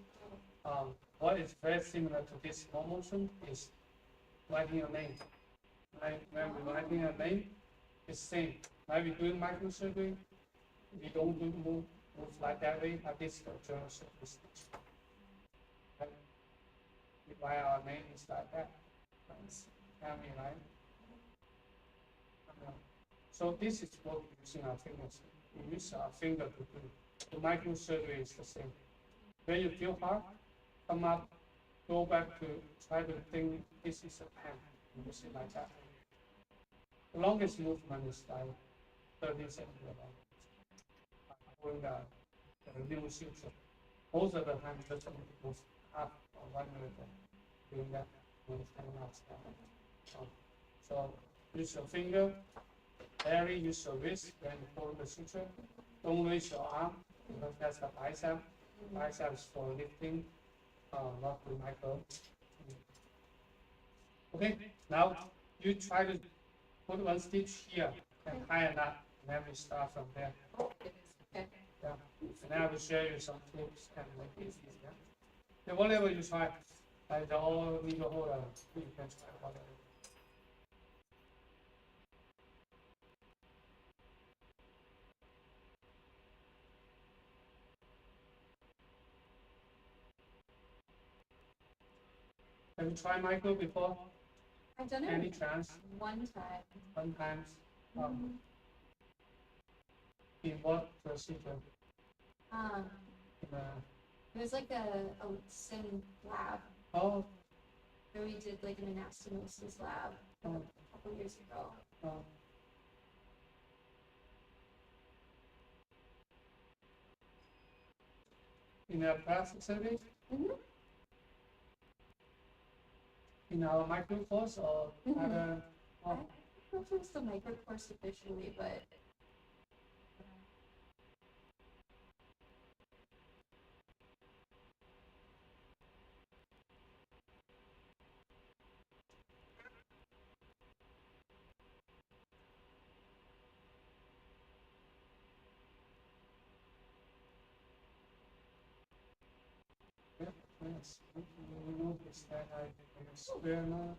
What is very similar to this small motion is writing a name. Right? When we're writing a name, it's the same. Like we're doing microsurgery, we don't do move like that way, but this is the general surgery. Right? We write our name is like that. Camille, right? So this is what we're using our fingers. We use our finger to do. The microsurgery is the same. When you feel hard, come up, go back to try to think this is a pen. Use it like that. The longest movement is like 30 seconds long. Doing the new suture. Most of the time, just move half or 1 minute doing that when it's coming out. So use your finger. Barely use your wrist when you follow the suture. Don't raise your arm because that's the bicep. Bicep is for lifting, not to micro. Okay, now you try to put one stitch here and tie a knot, and then we start from there. Okay. Yeah, and then I will share you some tips and make it easier. Yeah, whatever you try, like the all needle holder, you can try whatever. Have you tried micro before? I've done Any it chance? one time. Sometimes. In what procedure? In It was like a sim lab oh, where we did like an anastomosis lab a couple years ago. oh. In a plastic surgery? In our micro course or other? I don't know if it was the micro course officially, but Yes. You notice that I square now.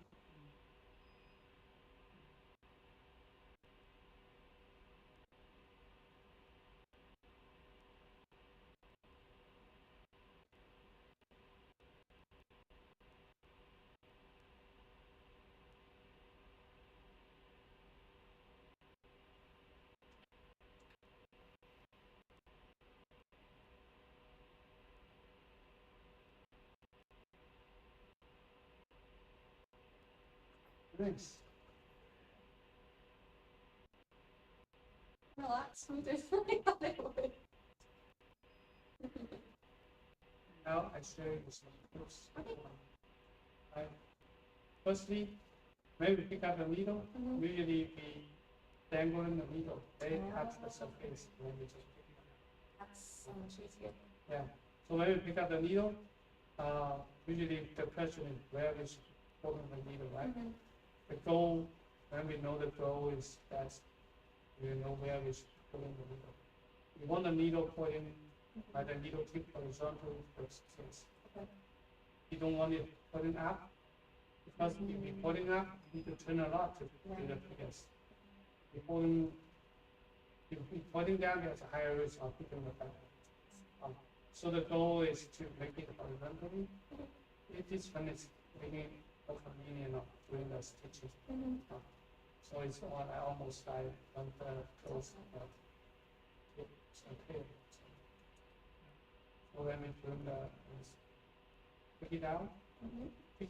Nice. a lot smoother than I thought it would. Now I show you some tips. Right. Firstly, when we pick up the needle, usually we dangle in the needle. They touch the surface when we just pick it up. That's so much easier. Yeah. So when we pick up the needle, usually the question is where is holding the needle, right? The goal, when we know the goal is that we know where we should put in the needle. You want the needle pointing by the needle tip horizontal to the surface. You don't want it pointing up, because if you're pointing up, you need to turn a lot to do the biggest. If you're pointing down, there's a higher risk of picking the back. So the goal is to make it horizontally. It is when it's making more convenient of doing the stitches. So it's all, I almost want the close. It's okay. So when we do pick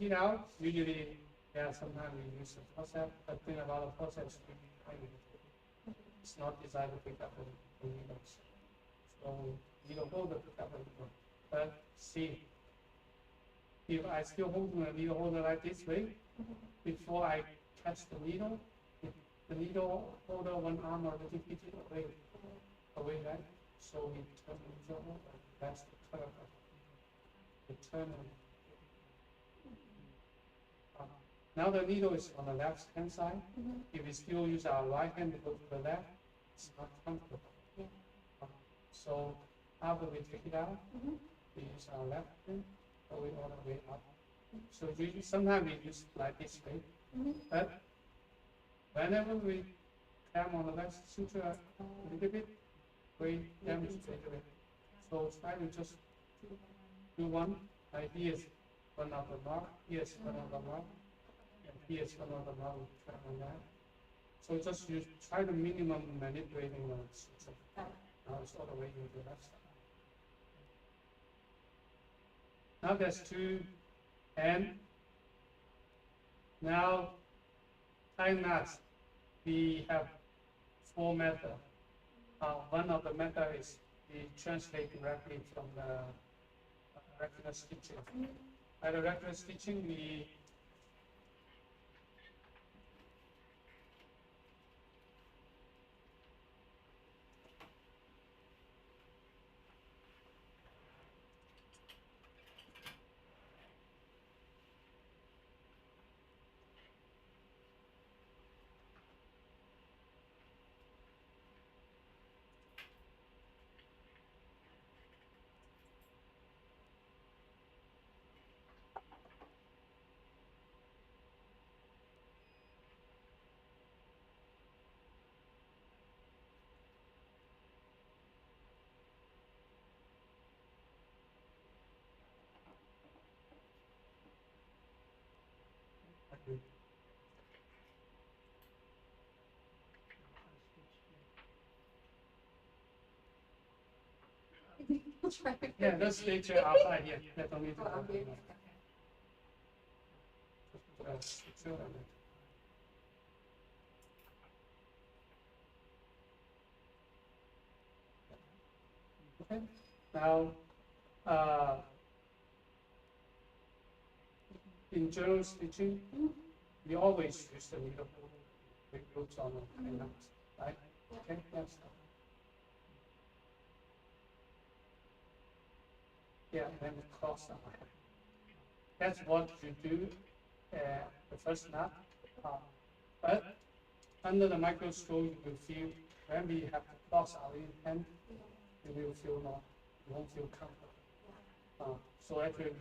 it out, usually, yeah, sometimes we use a forceps, but then a lot of forceps it's not designed to pick up the needles. So you don't hold the pick up the needle. But see, if I still hold the needle holder like this way, before I catch the needle, the needle holder one arm or the bit away, right? So we turn the needle, that's the turn. The turn. Now the needle is on the left hand side. If we still use our right hand to go to the left, it's not comfortable. So after we take it out, we use our left hand, go all the way up. So usually, sometimes we use like this way, but whenever we clamp on the left suture a little bit, we demonstrate it. So try to just do one. Like here's one of the mark, here's one of the mark, and here's one of the mark. On that. So just you try to minimum manipulating the suture. Now it's all the way to the left side. Now there's two, and now tying knots. We have 4 methods. One of the methods is we translate directly from the regular stitching. By the regular stitching, we yeah, let's stitch it outside here. Yeah, don't need to. Okay. Now, in general stitching, we always use the needle with roots on the knots, right? Okay, that's yeah, then cross the line. That's what you do the first knot. But under the microscope, you will feel when we have to cross our hand, you will feel more, you won't feel comfortable. So actually,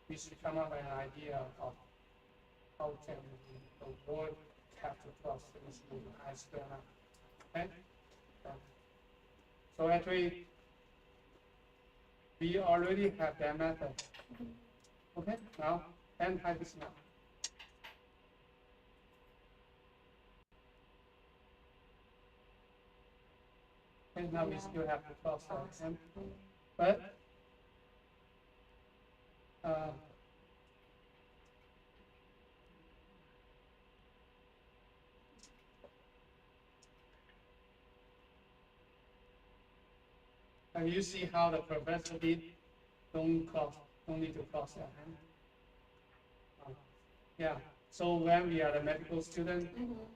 we should come up with an idea of how can the word have to cross this high square knot. Okay? So actually, we already have that method. Okay, now and tie this knot. And now we still have to cross our hand, but And you see how the professor did, don't need to cross their hand. Yeah, so when we are a medical student,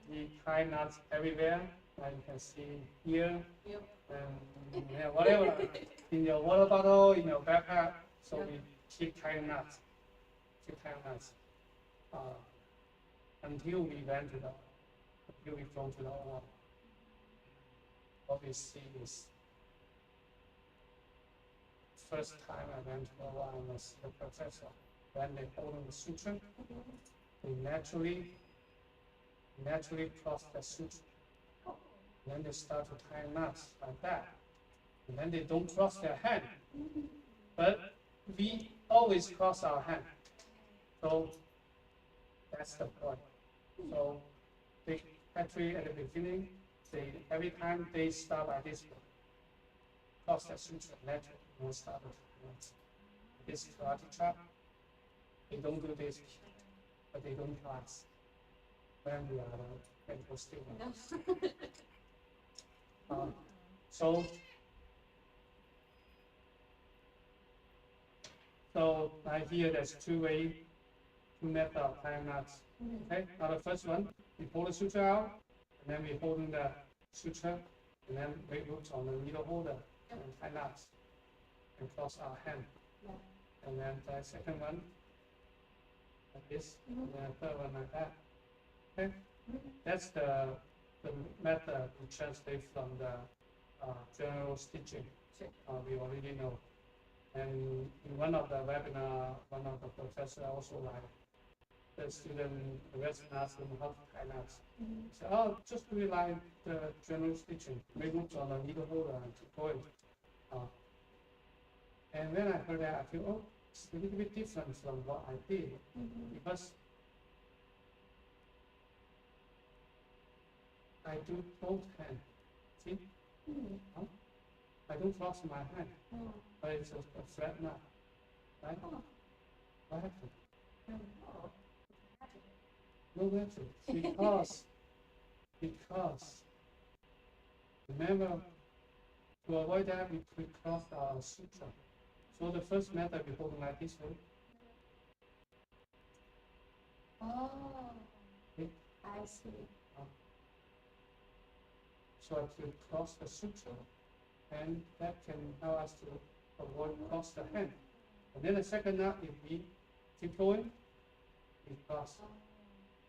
we tie knots everywhere, like you can see here, and yeah, whatever, in your water bottle, in your backpack, so we keep tying knots, until we went to the, until we go to the OR. What we see is, first time I went to the OR and I see the professor, when they hold the suture, they naturally cross the suture. Then they start to tie knots like that. And then they don't cross their hand. But we always cross our hand. So that's the point. So they actually at the beginning, every time they start like this, cross the suture naturally and start with knots. This karate chop, they don't do this, but they don't class when we are medical students. So right here, there's two method of tying knots. Okay, now the first one, we pull the suture out, and then we hold in the suture, and then we hook on the needle holder and tie knots and cross our hand. And then the second one, like this, and then the third one like that. Okay, that's the method we translate from the general stitching. We already know. And in one of the webinar, one of the professors also like the student, the rest asked them how to tie knots. So, oh, just do it like the general stitching. Make hooks on a needle holder and keep going. And when I heard that, I feel, oh, it's a little bit different from what I did, because I do both hands. See? I don't cross my hand, but it's a flat knot, right? What happened? No matter, because remember, to avoid that, we cross our suture. So the first method we hold like this way. Okay. I see. So to cross the suture, and that can help us to avoid cross the hand. And then the second knot, if we keep going, we cross.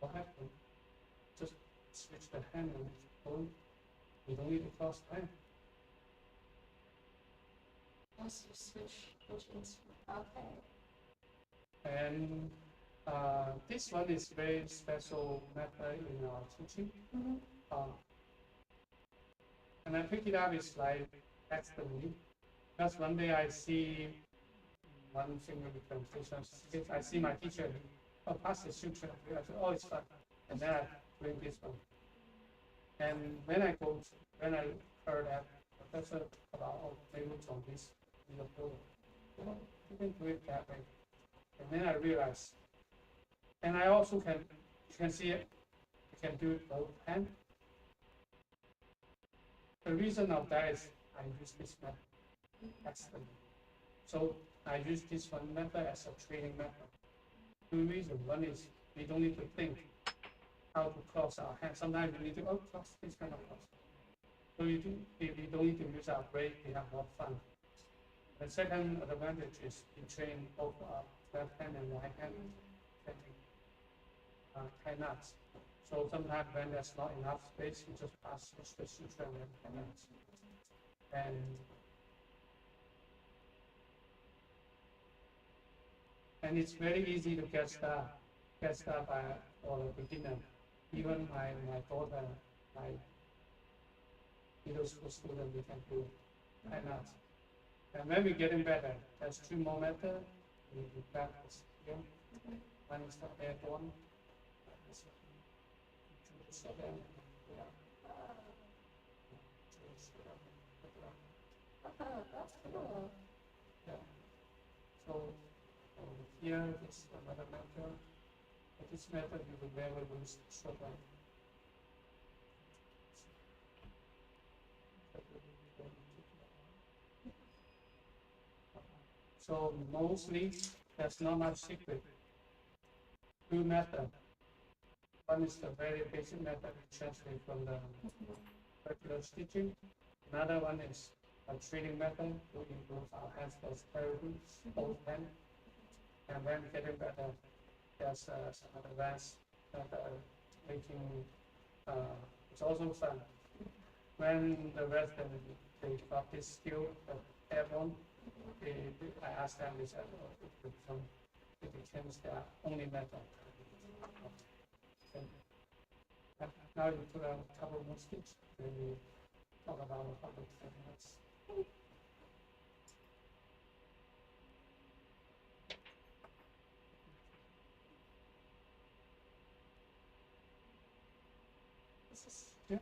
What happens? Just switch the hand and keep going. We don't need to cross the hand. Also switch instrument. Okay. And this one is very special method in our teaching. And I pick it up is like accidentally. Because one day I see one finger presentation. I see my teacher, pass the suture. I said, oh, it's fun. And then I bring this one. And when I heard that professor about, oh, they looked on this in the program, you can do it that way. And then I realized, and I also you can see it, you can do it both hands. The reason of that is I use this method accidentally. So I use this one method as a training method. Two reasons. One is we don't need to think how to cross our hands. Sometimes we need to cross this kind of cross. So if we don't need to use our brain, we have more fun. The second advantage is we train both left hand and right hand tie knots. So sometimes when there's not enough space, we just pass the suture and tie knots. And it's very easy to get started for a beginner. Even my daughter, my middle school student, we can do tie knots. And when we're getting better, there's two more methods we practice here. One is the airborne. So then, That's cool. yeah. So here is another method. But this method you will never lose the short line. So mostly there's not much secret. Two methods. One is the very basic method to translate from the regular stitching. Another one is a treating method to improve our hands dexterity, both hands. And when getting better, there's some advanced method making. It's also fun. When the resident they got this skill of airborne, I asked them this it becomes their only method. And now you put a couple more stitches, then we talk about how to minutes. Yeah.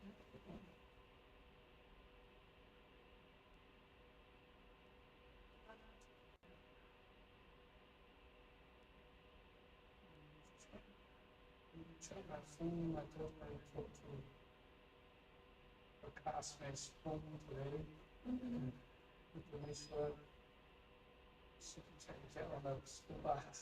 I think I told my kid to a classmate's home today to make sure she can get on the school bus.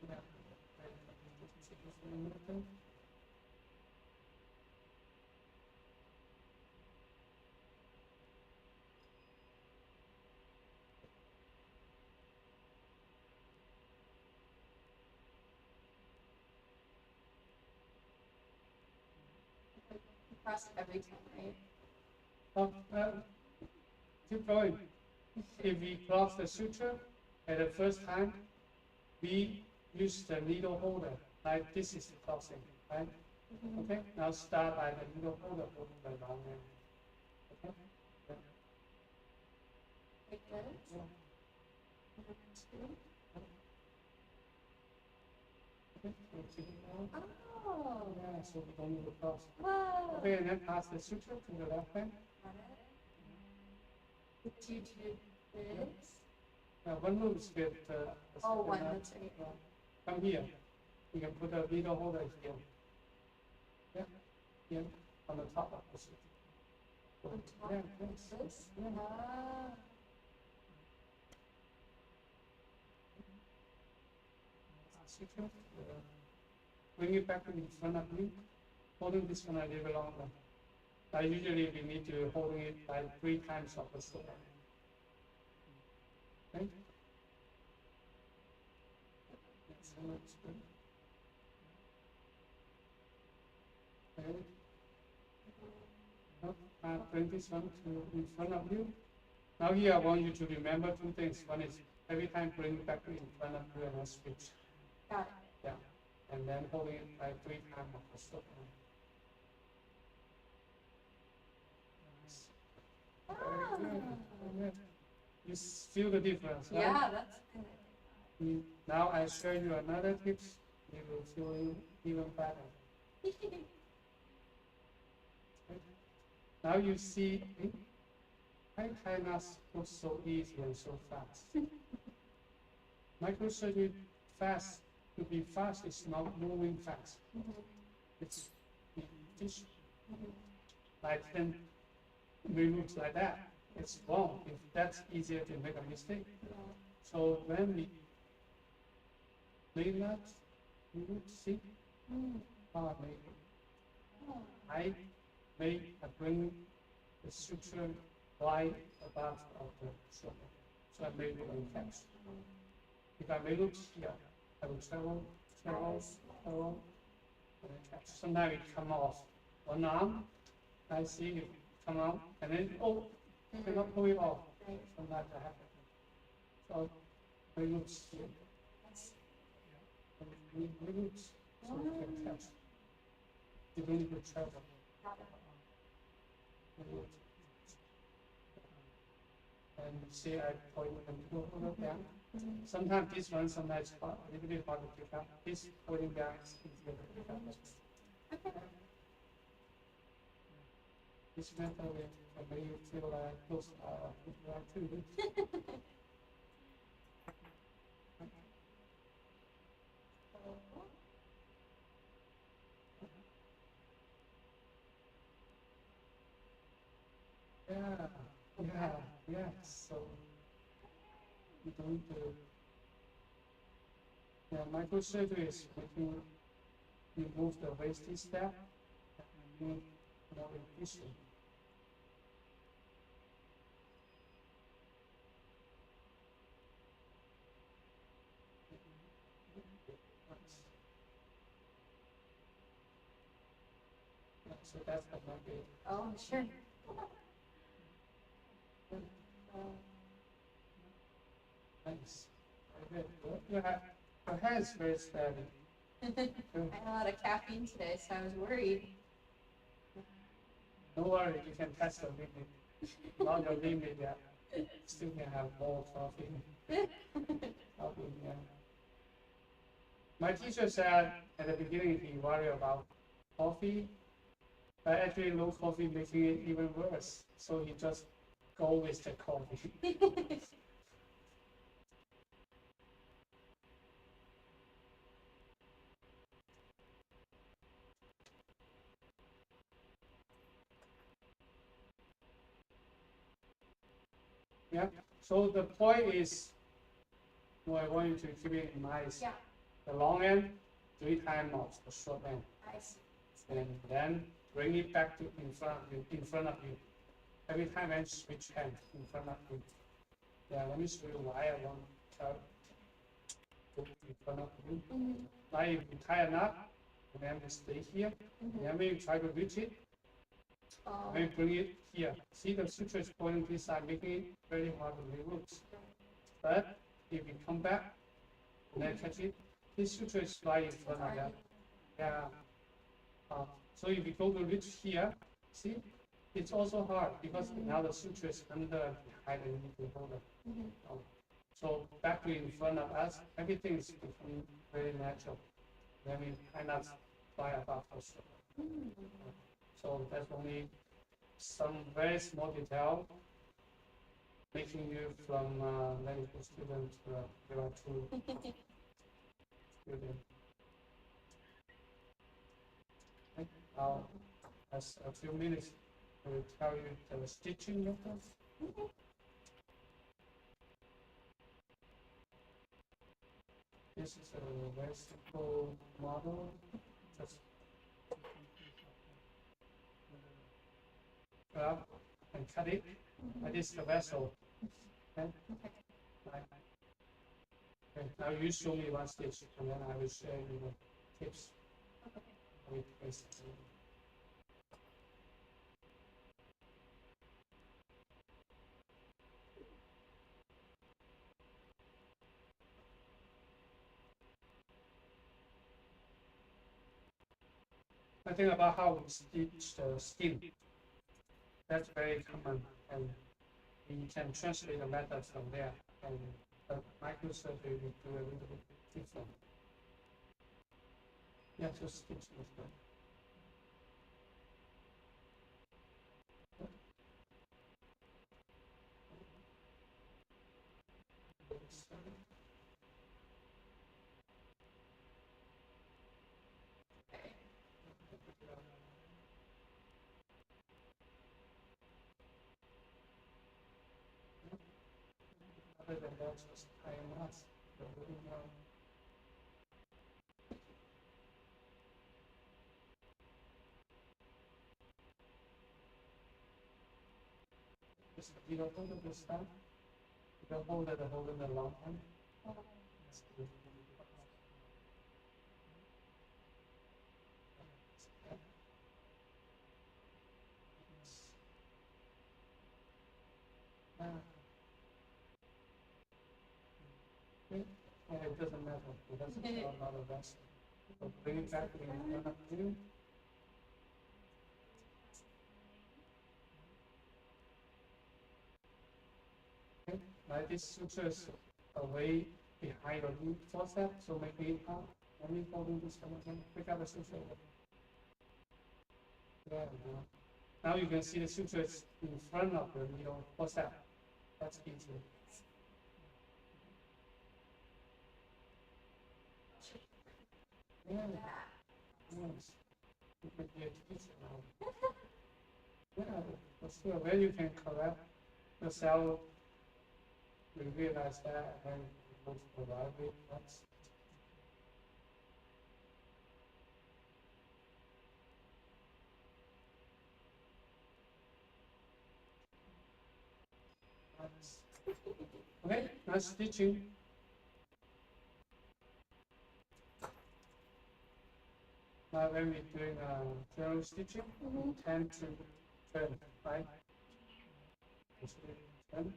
Yeah. Cross it every time, right? Keep going. If we cross the suture at the first time, we use the needle holder, like this is the crossing, right? Okay, now start by the needle holder holding the long end. Okay? Like this? Yeah. Okay. Oh. Yeah, so we don't need to cross. Whoa. Okay, and then pass the suture to the left hand. Do you do this? One move is with Oh, one, that's right. Come here. You can put a needle holder here. Yeah, here on the top of the suture. On top Yeah, of yes. this? Yeah. Ah. Suture. Bring it back in front of me. Holding this one a little bit longer. Usually we need to hold it like 3 times of the slope. Okay? So that's good. Okay. Now, bring this one to in front of you. Now here I want you to remember 2 things. One is every time bring it back in front of you and then switch. Got it. Yeah. And then holding it like 3 times of the slope. Ah. Very good. You feel the difference, right? Yeah, that's good. Now I show you another tips. You will feel even better. Now you see, I cannot go so easy and so fast. Microsurgery fast, to be fast is not moving fast. It's like 10 moves like that. It's wrong. If that's easier to make a mistake. So when we play that, you would see how I bring the suture right above of the shoulder. So I made it in catch. If I made it here, I will travel, and catch. Sometimes it come off one arm. I see it come out, and then you cannot pull it off. Sometimes that happens. So we look here. We look so we can catch. You don't need to travel. And see, I point the needle holder down. Sometimes this one, sometimes a little bit hard to pick up. This holding down is easier to pick up. This method will make you feel like those are too. Yeah. So you don't microsurgery is making you move the wasted step and move more efficient. So that's the market. Oh, sure. Thanks. Very good. Your hair is very steady. I had a lot of caffeine today, so I was worried. Don't worry, you can test the limit. Not your limit yet. Still can have more coffee. Yeah. My teacher said at the beginning he worried about coffee, but actually no coffee making it even worse. So he just go with the coffee. Yeah. So the point is, what I want you to keep it in mind is the long end, 3 times of the short end. I see. And then bring it back to in front of you. Every time I switch hand in front of you. Yeah, let me show you why I want to put in front of you. Now if you tie a knot, and then we stay here, and then when you try to reach it, when you bring it here. See the suture is pointing this side, making it very hard to remove. But if you come back and then catch it, this suture is right in front of that. Yeah. So if you go to reach here, see, it's also hard because now the suture is under behind and you need to hold it. So back to in front of us, everything is becoming very natural. Then we cannot fly above the shoulder. So that's only some very small detail making you from medical student to level 2 student. Now, as a few minutes, I will tell you the stitching method. This is a very simple model. Just grab and cut it. And this is the vessel. Okay. Okay. Now you show me one stitch, and then I will share you the tips. Okay. I think about how we stitch the skin. That's very common, and we can translate the methods from there. And the microsurgery we do a little bit different. Yeah, just stitch this way. Other than that, just tie knots. Just you don't hold it this time. You don't hold it the long one. Yeah, it doesn't matter. It doesn't matter about the vessel. So bring it back in front of you. Okay. Now this suture is away behind the root forceps, so make it up. Let me hold this one again. Pick up the suture. Yeah. Now you can see the sutures in front of the needle. What's that? That's easy. Yeah. Yes. You can be a teacher now. Yeah, for sure. When you can correct yourself, you realize that and you move to the right way. That's nice. Okay, nice stitching. Now when we're doing general stitching, we tend to turn, right? Turn.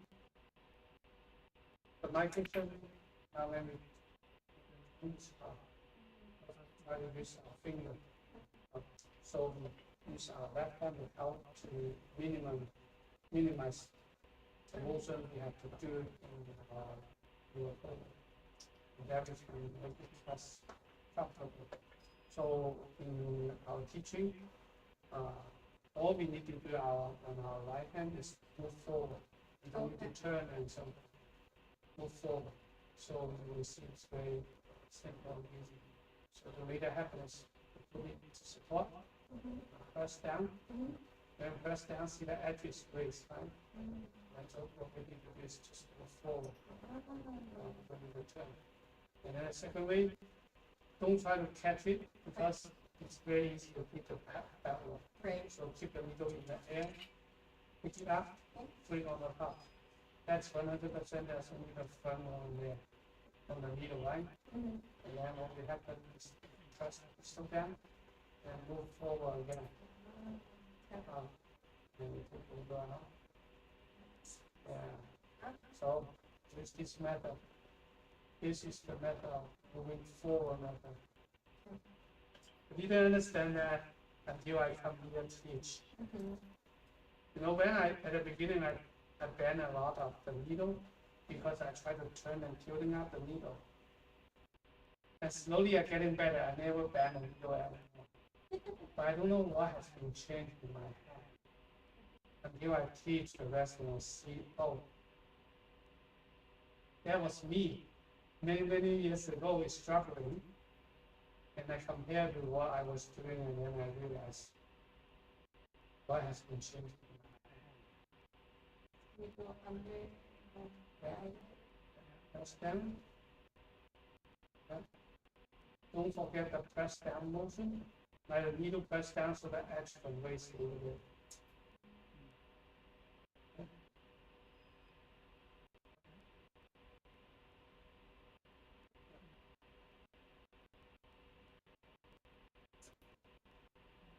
The microsurgery, now when we use try to use our finger. So we use our left hand to help to minimize the motion we have to do in your body. And everything make it less comfortable. So in our teaching, all we need to do on our right hand is move forward. We don't need to turn and so move forward. So you will see it's very simple and easy. So the way that happens, you need to support, press down, then press down, see the edges raised, right? And so what we need to do is just move forward when we return. And then the second way, don't try to catch it because it's very easy to hit the backward. Right. So keep the needle in the air, pick it up, put it on the top. That's 100%. There's only the front one there on the needle, right? And then what will happen is press the pistol down and move forward again. And you take over now. Yeah. So use this method. This is the method of moving forward method. I didn't understand that until I come here to teach. You know, when at the beginning I bend a lot of the needle because I try to turn and tilting up the needle. And slowly I'm getting better. I never bend the needle anymore. But I don't know what has been changed in my hand. Until I teach the rest and I see, oh, that was me many years ago with struggling. And I compared to what I was doing and then I realized what has been changed. We go under. Press down. Don't forget the press down motion. Let the needle press down so the edge can raise a little bit.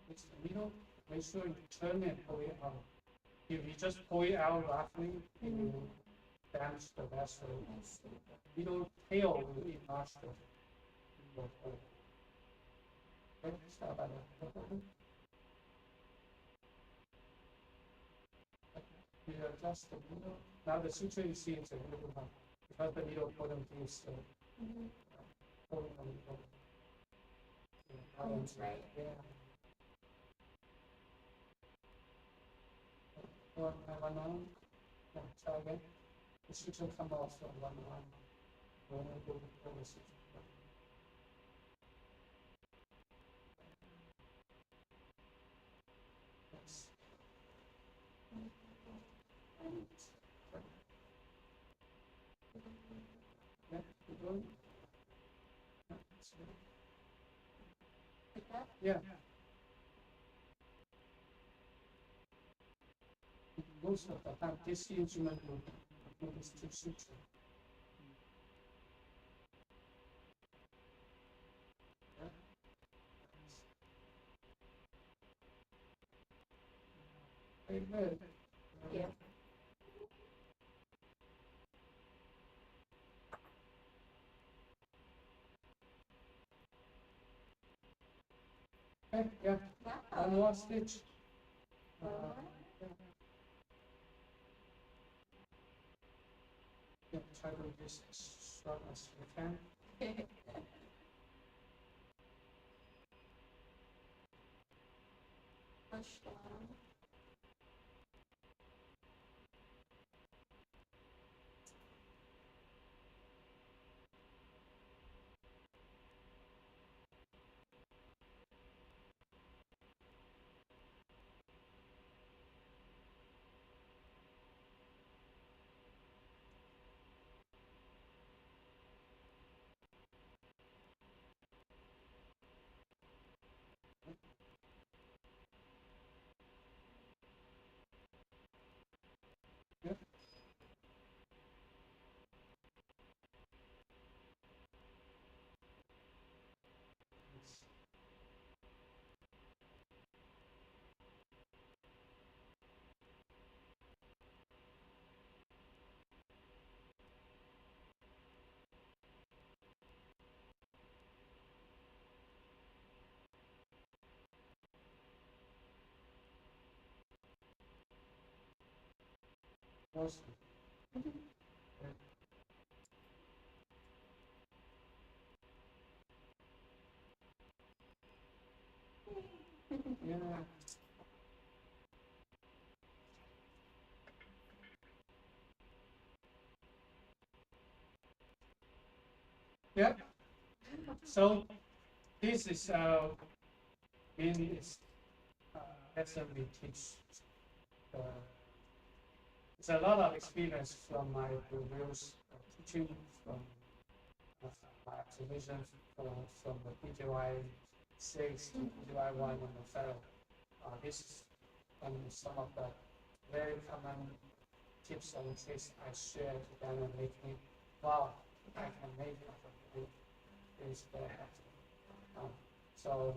It's the needle. Make sure you turn and pull it out. If you just pull it out roughly, it will damage the vessel. Needle tail will enlarge the hole. Okay, start by the you adjust the needle. Now the suture you see is a little hard because the needle bottom is holding the needle. That's right. Yeah. One arm. Yeah, try again. The suture come off from one arm. When I go to the suture. Yes. Yeah, keep going. Like that? Yeah. Most of the time, this instrument will do this to suture. Very good. Yeah. Okay, yeah. Wow. One more stitch. Yeah. Yeah, try to use as short as you can. push down. Yep. Awesome. Yeah. Yeah. So this is mainly is lesson we teach. Uh, it's a lot of experience from my previous teaching, from my observations from the PGY 6 to PGY 1 and the fellow. This is some of the very common tips and tricks I share to them and make me, wow, I can make it. It's very happy. So,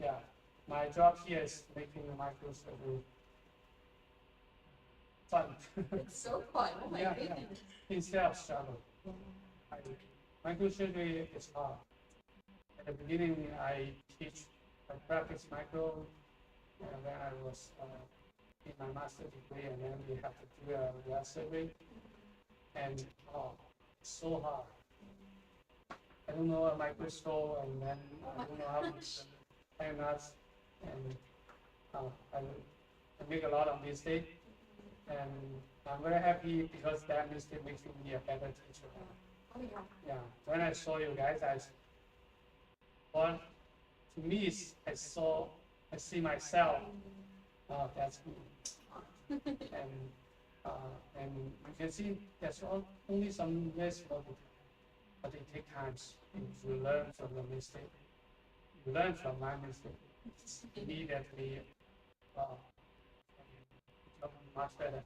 yeah, my job here is making the microsurgery fun. It's so fun. Oh my Yeah, goodness. yeah. Instead of struggle. Microsurgery is hard. At the beginning, I practice micro when I was in my master's degree, and then we have to do a real surgery, and it's so hard. I don't know a microscope, and then I don't know how to hang nuts, and I make a lot of mistakes, and I'm very happy because that mistake makes me a better teacher. Oh yeah. Yeah, when I saw you guys, well, to me, I see myself. That's me. And you can see there's only some less work, but it takes time. You learn from the mistake. You learn from my mistake. Immediately, become much better.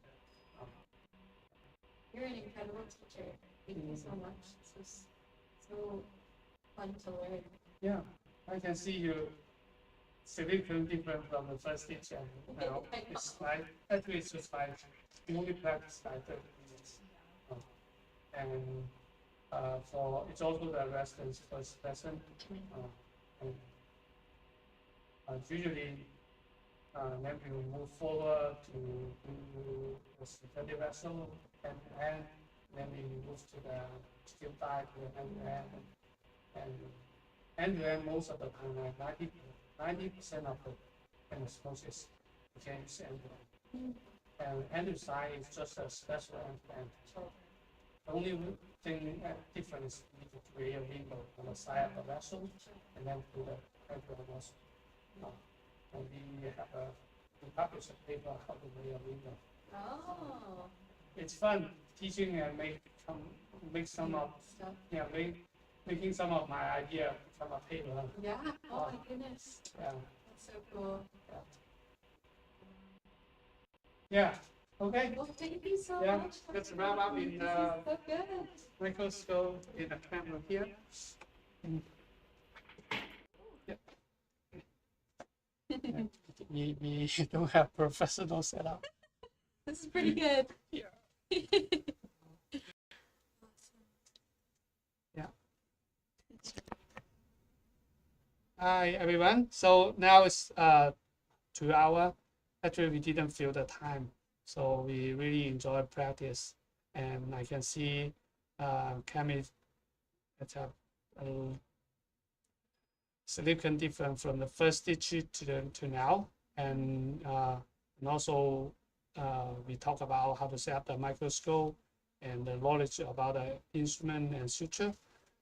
You're an incredible teacher. Thank you so much. This was so fun to learn. Yeah, I can see you significantly different from the first teacher. Now it's like actually it's just like you only practice like 30 minutes, and for it's also the resident's first lesson, and usually then we will move forward to do the study vessel and then we move to the skill type and then most of the time like 90% of the endoscosis becomes end-to-end. And end-to-side is just a special end-to-end. So the only thing difference we need to create a window on the side of the vessel and then to the end-to-end vessel. And we publish a paper how to make a window. Oh. It's fun teaching and make some of making some of my idea become a paper. Yeah. Oh my goodness. Yeah. That's so cool. Yeah. Okay. Well, thank you so Yeah. much. Let's wrap up in This is so good. microscope in the camera here. We don't have professional setup. This is pretty good. Yeah. Yeah. Hi everyone. So now it's 2 hours. Actually, we didn't feel the time, so we really enjoy practice. And I can see Camille significant different from the first stitch to now, and also we talk about how to set up the microscope and the knowledge about the instrument and suture.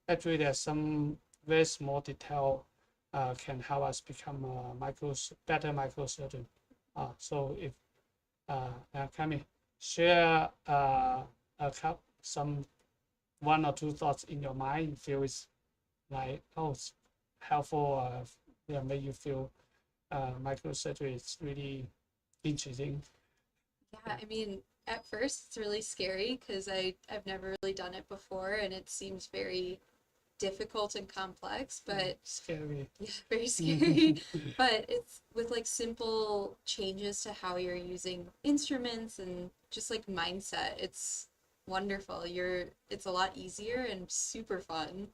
Actually, there's some very small detail can help us become a better microsurgeon. So if Camille, share some one or two thoughts in your mind you feel is like, oh, it's helpful, yeah, make you feel microsurgery is really interesting. Yeah, I mean, at first it's really scary because I've never really done it before and it seems very difficult and complex, but Scary. yeah, very scary. But it's with like simple changes to how you're using instruments and just like mindset, it's wonderful. It's a lot easier and super fun.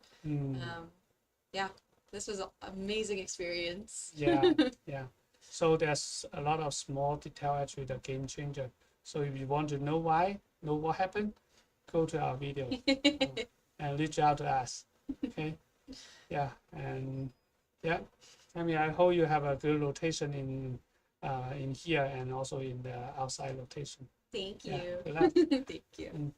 Yeah, this was an amazing experience. Yeah, yeah. So there's a lot of small detail actually the game changer. So if you want to know why, know what happened, go to our video and reach out to us. Okay. Yeah, and yeah, I mean I hope you have a good rotation in here and also in the outside rotation. Thank Yeah, you. good luck. Thank you.